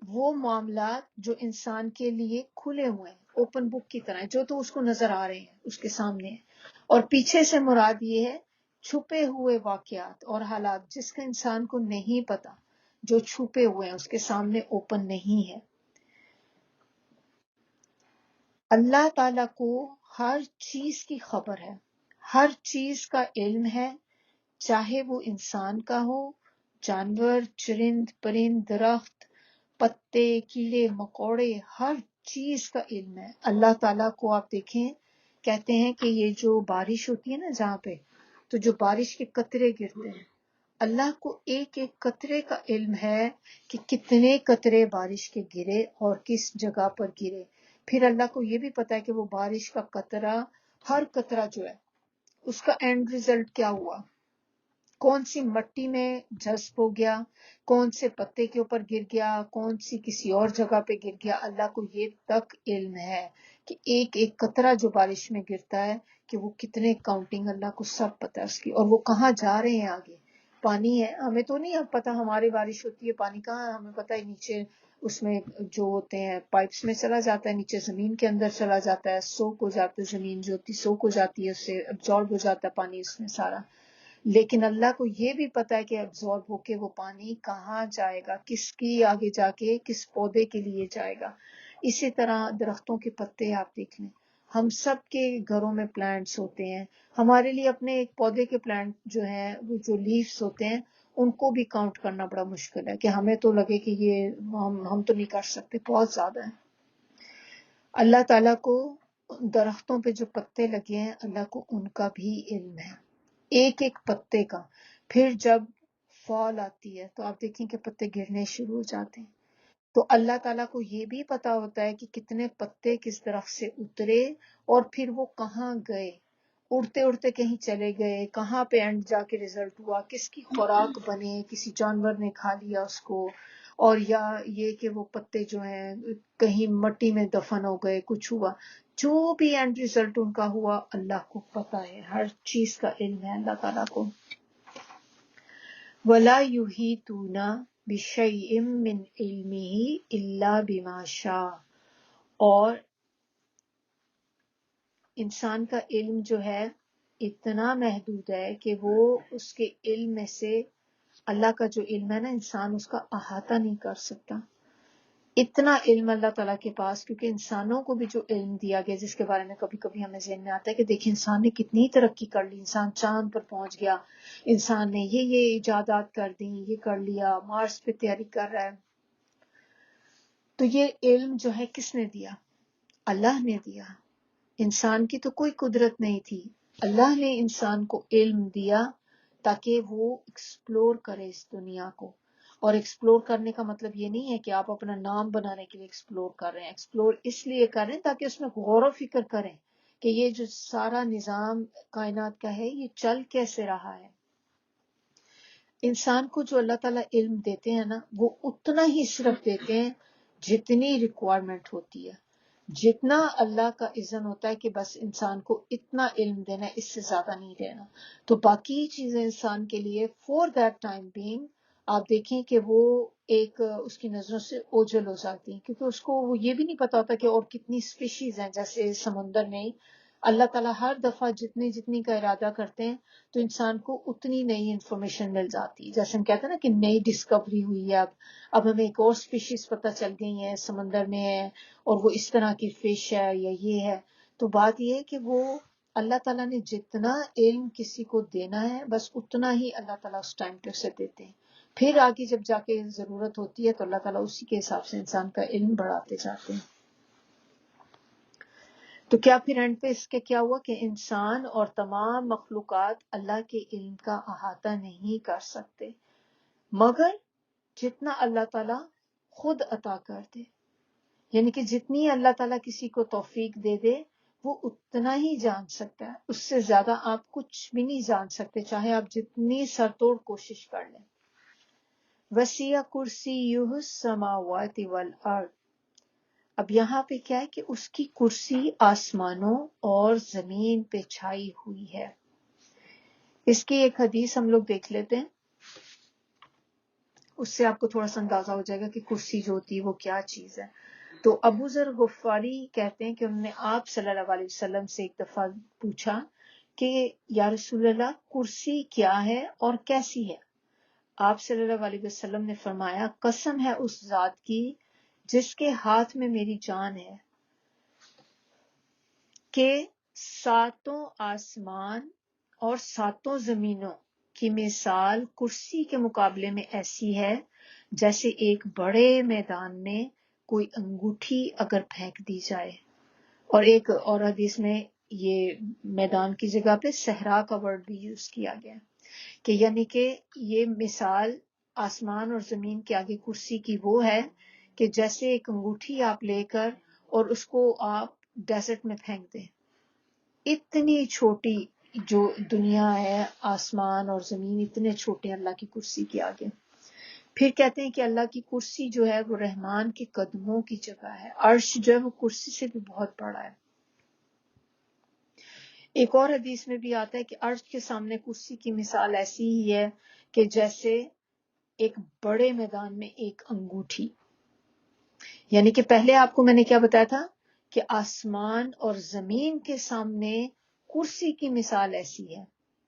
وہ معاملات جو انسان کے لیے کھلے ہوئے ہیں، اوپن بک کی طرح، جو تو اس کو نظر آ رہے ہیں، اس کے سامنے ہیں، اور پیچھے سے مراد یہ ہے چھپے ہوئے واقعات اور حالات جس کا انسان کو نہیں پتا، جو چھپے ہوئے ہیں، اس کے سامنے اوپن نہیں ہے۔ اللہ تعالیٰ کو ہر چیز کی خبر ہے، ہر چیز کا علم ہے، چاہے وہ انسان کا ہو، جانور، چرند پرند، درخت، پتے، کیڑے مکوڑے، ہر چیز کا علم ہے۔ اللہ تعالیٰ کو آپ دیکھیں، کہتے ہیں کہ یہ جو بارش ہوتی ہے نا جہاں پہ، تو جو بارش کے قطرے گرتے ہیں، اللہ کو ایک ایک قطرے کا علم ہے کہ کتنے قطرے بارش کے گرے اور کس جگہ پر گرے۔ پھر اللہ کو یہ بھی پتا ہے کہ وہ بارش کا قطرہ، ہر قطرہ جو ہے اس کا اینڈ ریزلٹ کیا ہوا، کون سی مٹی میں جذب ہو گیا، کون سے پتے کے اوپر گر گیا، کون سی کسی اور جگہ پہ گر گیا۔ اللہ کو یہ تک علم ہے کہ ایک ایک قطرہ جو بارش میں گرتا ہے کہ وہ کتنے کاؤنٹنگ، اللہ کو سب پتہ ہے اس کی، اور وہ کہاں جا رہے ہیں آگے۔ پانی ہے، ہمیں تو نہیں اب پتہ، ہماری بارش ہوتی ہے پانی کہاں ہے، ہمیں پتہ ہے نیچے اس میں جو ہوتے ہیں پائپس میں چلا جاتا ہے، نیچے زمین کے اندر چلا جاتا ہے، سوک ہو جاتا ہے، زمین جو ہوتی سوک ہو جاتی ہے، اس سے ابزارب ہو جاتا ہے پانی اس میں سارا۔ لیکن اللہ کو یہ بھی پتا ہے کہ ابزارب ہو کے وہ پانی کہاں جائے گا، کس کی آگے جا کے کس پودے کے لیے جائے گا۔ اسی طرح درختوں کے پتے آپ دیکھ لیں، ہم سب کے گھروں میں پلانٹس ہوتے ہیں، ہمارے لیے اپنے ایک پودے کے پلانٹ جو ہیں وہ جو لیفز ہوتے ہیں ان کو بھی کاؤنٹ کرنا بڑا مشکل ہے کہ ہمیں تو لگے کہ یہ ہم تو نہیں کر سکتے، بہت زیادہ ہے۔ اللہ تعالیٰ کو درختوں پہ جو پتے لگے ہیں اللہ کو ان کا بھی علم ہے، ایک ایک پتے کا۔ پھر جب فال آتی ہے تو آپ دیکھیں کہ پتے گرنے شروع ہو جاتے ہیں، تو اللہ تعالیٰ کو یہ بھی پتا ہوتا ہے کہ کتنے پتے کس درخت سے اترے اور پھر وہ کہاں گئے، اڑتے اڑتے کہیں چلے گئے، کہاں پہ اینڈ جا کے ریزلٹ ہوا، کس کی خوراک بنے، کسی جانور نے کھا لیا اس کو، اور یا یہ کہ وہ پتے جو ہیں کہیں مٹی میں دفن ہو گئے، کچھ ہوا، جو بھی اینڈ ریزلٹ ان کا ہوا اللہ کو پتا ہے، ہر چیز کا علم ہے اللہ تعالیٰ کو۔ وَلَا يُحِيطُونَ بِشَيْءٍ مِّنْ عِلْمِهِ إِلَّا بِمَا شَاءَ، اور انسان کا علم جو ہے اتنا محدود ہے کہ وہ اس کے علم میں سے، اللہ کا جو علم ہے نا انسان اس کا احاطہ نہیں کر سکتا، اتنا علم اللہ تعالیٰ کے پاس۔ کیونکہ انسانوں کو بھی جو علم دیا گیا، جس کے بارے میں کبھی کبھی ہمیں ذہن میں آتا ہے کہ دیکھیں انسان نے کتنی ترقی کر لی، انسان چاند پر پہنچ گیا، انسان نے یہ ایجادات کر دی، یہ کر لیا، مارس پہ تیاری کر رہا ہے، تو یہ علم جو ہے کس نے دیا؟ اللہ نے دیا۔ انسان کی تو کوئی قدرت نہیں تھی، اللہ نے انسان کو علم دیا تاکہ وہ ایکسپلور کرے اس دنیا کو۔ اور ایکسپلور کرنے کا مطلب یہ نہیں ہے کہ آپ اپنا نام بنانے کے لیے ایکسپلور کر رہے ہیں، ایکسپلور اس لیے کر رہے ہیں تاکہ اس میں غور و فکر کریں کہ یہ جو سارا نظام کائنات کا ہے یہ چل کیسے رہا ہے۔ انسان کو جو اللہ تعالیٰ علم دیتے ہیں نا وہ اتنا ہی صرف دیتے ہیں جتنی ریکوائرمنٹ ہوتی ہے، جتنا اللہ کا اذن ہوتا ہے کہ بس انسان کو اتنا علم دینا ہے، اس سے زیادہ نہیں دینا۔ تو باقی چیزیں انسان کے لیے فور دیٹ ٹائم بینگ آپ دیکھیں کہ وہ ایک اس کی نظروں سے اوجھل ہو جاتی ہیں، کیونکہ اس کو وہ یہ بھی نہیں پتا ہوتا کہ اور کتنی اسپیشیز ہیں۔ جیسے سمندر میں اللہ تعالیٰ ہر دفعہ جتنی کا ارادہ کرتے ہیں تو انسان کو اتنی نئی انفارمیشن مل جاتی ہے۔ جیسے ہم کہتے ہیں نا کہ نئی ڈسکوری ہوئی ہے، اب ہمیں ایک اور اسپیشیز پتہ چل گئی ہیں سمندر میں ہے، اور وہ اس طرح کی فش ہے یا یہ ہے۔ تو بات یہ ہے کہ وہ اللہ تعالیٰ نے جتنا علم کسی کو دینا ہے بس اتنا ہی اللہ تعالیٰ اس ٹائم پہ اسے دیتے ہیں، پھر آگے جب جا کے ضرورت ہوتی ہے تو اللہ تعالیٰ اسی کے حساب سے انسان کا علم بڑھاتے جاتے ہیں۔ تو کیا پھر اینڈ پہ اس کے کیا ہوا کہ انسان اور تمام مخلوقات اللہ کے علم کا احاطہ نہیں کر سکتے مگر جتنا اللہ تعالیٰ خود عطا کر دے. یعنی کہ جتنی اللہ تعالیٰ کسی کو توفیق دے دے وہ اتنا ہی جان سکتا ہے، اس سے زیادہ آپ کچھ بھی نہیں جان سکتے چاہے آپ جتنی سر توڑ کوشش کر لیں. وسیع کرسیہ السماوات والارض. اب یہاں پہ کیا ہے کہ اس کی کرسی آسمانوں اور زمین پہ چھائی ہوئی ہے. اس کی ایک حدیث ہم لوگ دیکھ لیتے ہیں، اس سے آپ کو تھوڑا سا اندازہ ہو جائے گا کہ کرسی جو ہوتی ہے وہ کیا چیز ہے. تو ابو ذر غفاری کہتے ہیں کہ انہوں نے آپ صلی اللہ علیہ وسلم سے ایک دفعہ پوچھا کہ یا رسول اللہ کرسی کیا ہے اور کیسی ہے؟ آپ صلی اللہ علیہ وسلم نے فرمایا قسم ہے اس ذات کی جس کے ہاتھ میں میری جان ہے کہ 7 آسمان اور 7 زمینوں کی مثال کرسی کے مقابلے میں ایسی ہے جیسے ایک بڑے میدان میں کوئی انگوٹھی اگر پھینک دی جائے. اور ایک اور حدیث میں یہ میدان کی جگہ پہ صحرا کا ورڈ بھی یوز کیا گیا کہ یعنی کہ یہ مثال آسمان اور زمین کے آگے کرسی کی وہ ہے کہ جیسے ایک انگوٹھی آپ لے کر اور اس کو آپ ڈیزرٹ میں پھینک دیں. اتنی چھوٹی جو دنیا ہے، آسمان اور زمین اتنے چھوٹے اللہ کی کرسی کے آگے. پھر کہتے ہیں کہ اللہ کی کرسی جو ہے وہ رحمان کے قدموں کی جگہ ہے. عرش جو ہے وہ کرسی سے بھی بہت بڑا ہے. ایک اور حدیث میں بھی آتا ہے کہ عرش کے سامنے کرسی کی مثال ایسی ہی ہے کہ جیسے ایک بڑے میدان میں ایک انگوٹھی. یعنی کہ پہلے آپ کو میں نے کیا بتایا تھا کہ آسمان اور زمین کے سامنے کرسی کی مثال ایسی ہے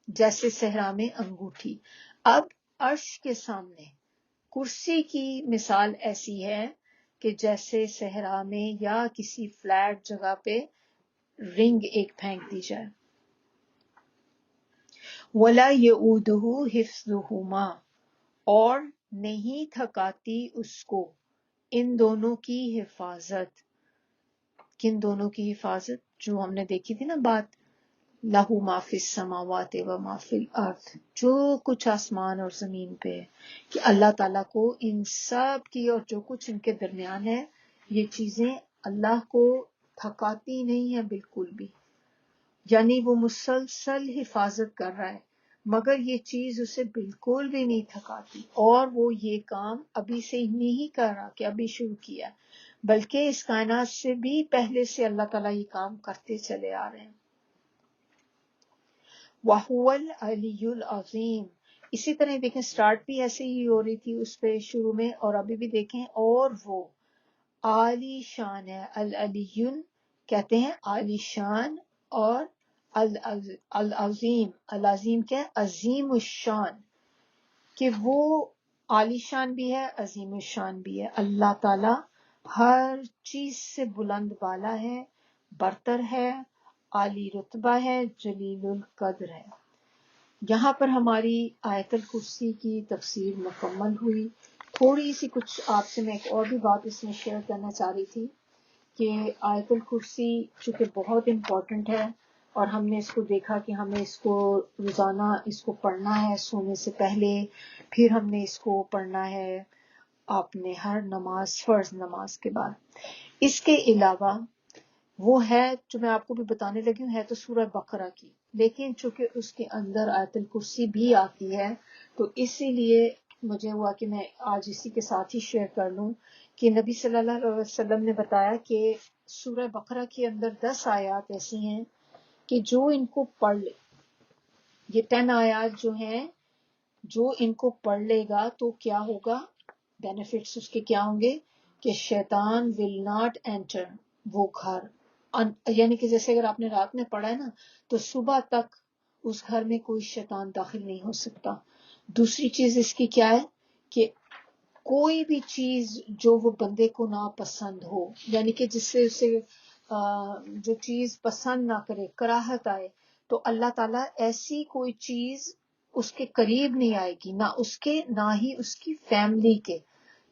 جیسے صحرا میں انگوٹھی. اب عرش کے سامنے کرسی کی مثال ایسی ہے کہ جیسے صحرا میں یا کسی فلیٹ جگہ پہ رنگ ایک پھینک دی جائے. وَلَا يَئُودُهُ حِفْظُهُمَا، اور نہیں تھکاتی اس کو ان دونوں کی حفاظت. کن دونوں کی حفاظت؟ جو ہم نے دیکھی تھی نا بات، لہو ما فی السماوات و ما فی الارض، جو کچھ آسمان اور زمین پہ ہے کہ اللہ تعالیٰ کو ان سب کی اور جو کچھ ان کے درمیان ہے یہ چیزیں اللہ کو تھکاتی نہیں ہیں بالکل بھی. یعنی وہ مسلسل حفاظت کر رہا ہے مگر یہ چیز اسے بالکل بھی نہیں تھکاتی. اور وہ یہ کام ابھی سے ہی نہیں کر رہا کہ ابھی شروع کیا، بلکہ اس کائنات سے بھی پہلے سے اللہ تعالیٰ یہ کام کرتے چلے آ رہے ہیں. وَهُوَ الْعَلِيُّ الْعَظِيمُ. اسی طرح دیکھیں سٹارٹ بھی ایسے ہی ہو رہی تھی اس پہ شروع میں، اور ابھی بھی دیکھیں اور وہ عالی شان ہے. العلی کہتے ہیں عالی شان، اور العظیم، العظیم کیا ہے؟ عظیم الشان، کہ وہ عالی شان بھی ہے عظیم الشان بھی ہے. اللہ تعالی ہر چیز سے بلند بالا ہے، برتر ہے، عالی رتبہ ہے، جلیل القدر ہے. یہاں پر ہماری آیت الکرسی کی تفسیر مکمل ہوئی. تھوڑی سی کچھ آپ سے میں ایک اور بھی بات اس میں شیئر کرنا چاہ رہی تھی کہ آیت الکرسی چونکہ بہت امپورٹنٹ ہے اور ہم نے اس کو دیکھا کہ ہمیں اس کو روزانہ اس کو پڑھنا ہے سونے سے پہلے، پھر ہم نے اس کو پڑھنا ہے آپ نے ہر نماز، فرض نماز کے بعد. اس کے علاوہ وہ ہے جو میں آپ کو بھی بتانے لگی ہوں، ہے تو سورہ بقرہ کی، لیکن چونکہ اس کے اندر آیت الکرسی بھی آتی ہے تو اسی لیے مجھے ہوا کہ میں آج اسی کے ساتھ ہی شیئر کر لوں کہ نبی صلی اللہ علیہ وسلم نے بتایا کہ سورہ بقرہ کے اندر 10 آیات ایسی ہیں کہ جو ان کو پڑھ لے، یہ 10 آیات جو ہیں جو ان کو پڑھ لے گا تو کیا ہوگا، بینیفٹس اس کے کیا ہوں گے کہ شیطان ول ناٹ انٹر وہ گھر. یعنی کہ جیسے اگر آپ نے رات میں پڑھا ہے نا تو صبح تک اس گھر میں کوئی شیطان داخل نہیں ہو سکتا. دوسری چیز اس کی کیا ہے کہ کوئی بھی چیز جو وہ بندے کو ناپسند ہو، یعنی کہ جس سے اسے جو چیز پسند نہ کرے، کراہت آئے، تو اللہ تعالیٰ ایسی کوئی چیز اس کے قریب نہیں آئے گی، نہ اس کے نہ ہی اس کی فیملی کے.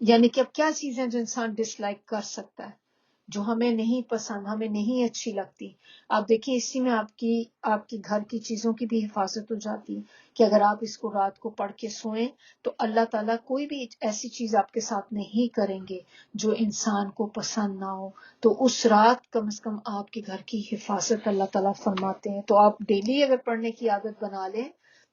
یعنی کہ اب کیا چیزیں جو انسان ڈس لائک کر سکتا ہے جو ہمیں نہیں پسند، ہمیں نہیں اچھی لگتی. آپ دیکھیں اسی میں آپ کی گھر کی چیزوں کی بھی حفاظت ہو جاتی کہ اگر آپ اس کو رات کو پڑھ کے سوئیں تو اللہ تعالیٰ کوئی بھی ایسی چیز آپ کے ساتھ نہیں کریں گے جو انسان کو پسند نہ ہو. تو اس رات کم از کم آپ کے گھر کی حفاظت اللہ تعالیٰ فرماتے ہیں. تو آپ ڈیلی اگر پڑھنے کی عادت بنا لیں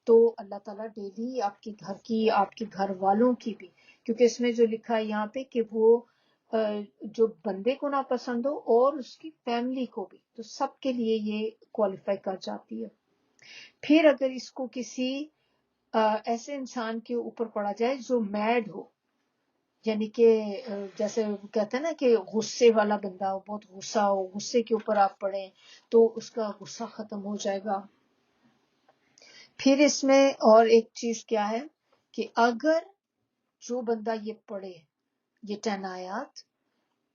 تو اللہ تعالیٰ ڈیلی آپ کے گھر کی، آپ کے گھر والوں کی بھی، کیونکہ اس میں جو لکھا ہے یہاں پہ کہ وہ جو بندے کو ناپسند ہو اور اس کی فیملی کو بھی، تو سب کے لیے یہ کوالیفائی کر جاتی ہے. پھر اگر اس کو کسی ایسے انسان کے اوپر پڑا جائے جو میڈ ہو، یعنی کہ جیسے کہتے ہیں نا کہ غصے والا بندہ ہو، بہت غصہ ہو، غصے کے اوپر آپ پڑھیں تو اس کا غصہ ختم ہو جائے گا. پھر اس میں اور ایک چیز کیا ہے کہ اگر جو بندہ یہ پڑھے یہ 10 آیات،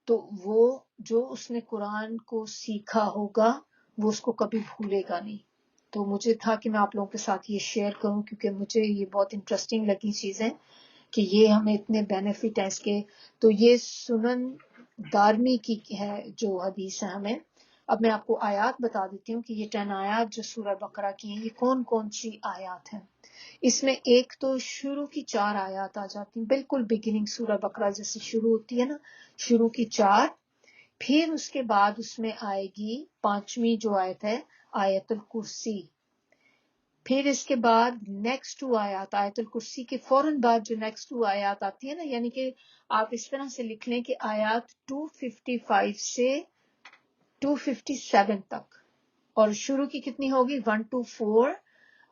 تو وہ جو اس نے قرآن کو سیکھا ہوگا وہ اس کو کبھی بھولے گا نہیں. تو مجھے تھا کہ میں آپ لوگوں کے ساتھ یہ شیئر کروں کیونکہ مجھے یہ بہت انٹرسٹنگ لگی چیزیں کہ یہ ہمیں اتنے بینیفٹ ہیں اس کے. تو یہ سنن دارمی کی ہے جو حدیث ہے ہمیں. اب میں آپ کو آیات بتا دیتی ہوں کہ یہ 10 آیات جو سورہ بقرہ کی ہیں یہ کون کون سی آیات ہیں. اس میں ایک تو شروع کی 4 آیات آ جاتی ہیں، بالکل بگننگ سورہ بقرہ جیسے شروع ہوتی ہے نا، شروع کی 4. پھر اس کے بعد اس میں آئے گی 5ویں جو آیت ہے آیت الکرسی. پھر اس کے بعد نیکسٹ 2 آیات، آیت الکرسی کے فوراً بعد جو نیکسٹ 2 آیات آتی ہے نا، یعنی کہ آپ اس طرح سے لکھ لیں کہ آیات 255 سے 257 تک، اور شروع کی کتنی ہوگی 1 to 4،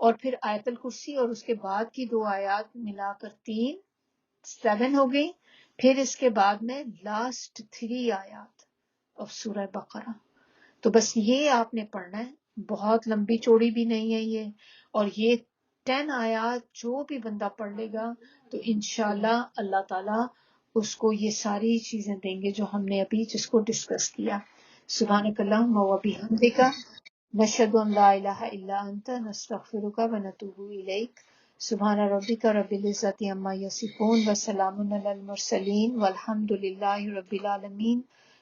اور پھر آیت الکرسی اور اس کے بعد کی 2 آیات ملا کر 7 ہو گئی. پھر اس کے بعد میں لاسٹ 3 آیات آف سورہ بقرہ. تو بس یہ آپ نے پڑھنا ہے، بہت لمبی چوڑی بھی نہیں ہے یہ، اور یہ 10 آیات جو بھی بندہ پڑھ لے گا تو انشاءاللہ اللہ تعالیٰ اس کو یہ ساری چیزیں دیں گے جو ہم نے ابھی جس کو ڈسکس کیا. سبحانک اللہم و بحمدک، نشہد ان لا الہ الا انت، نستغفرک و نتوب الیک. سبحان ربک رب العزت عما یصفون وسلام علی المرسلین والحمد للہ رب العالمین.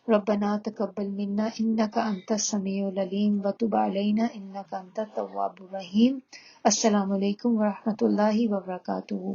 ربنا تقبل منا انك انت السميع العليم وتب علينا انك انت التواب الرحيم. السلام علیکم ورحمۃ اللہ وبرکاتہ.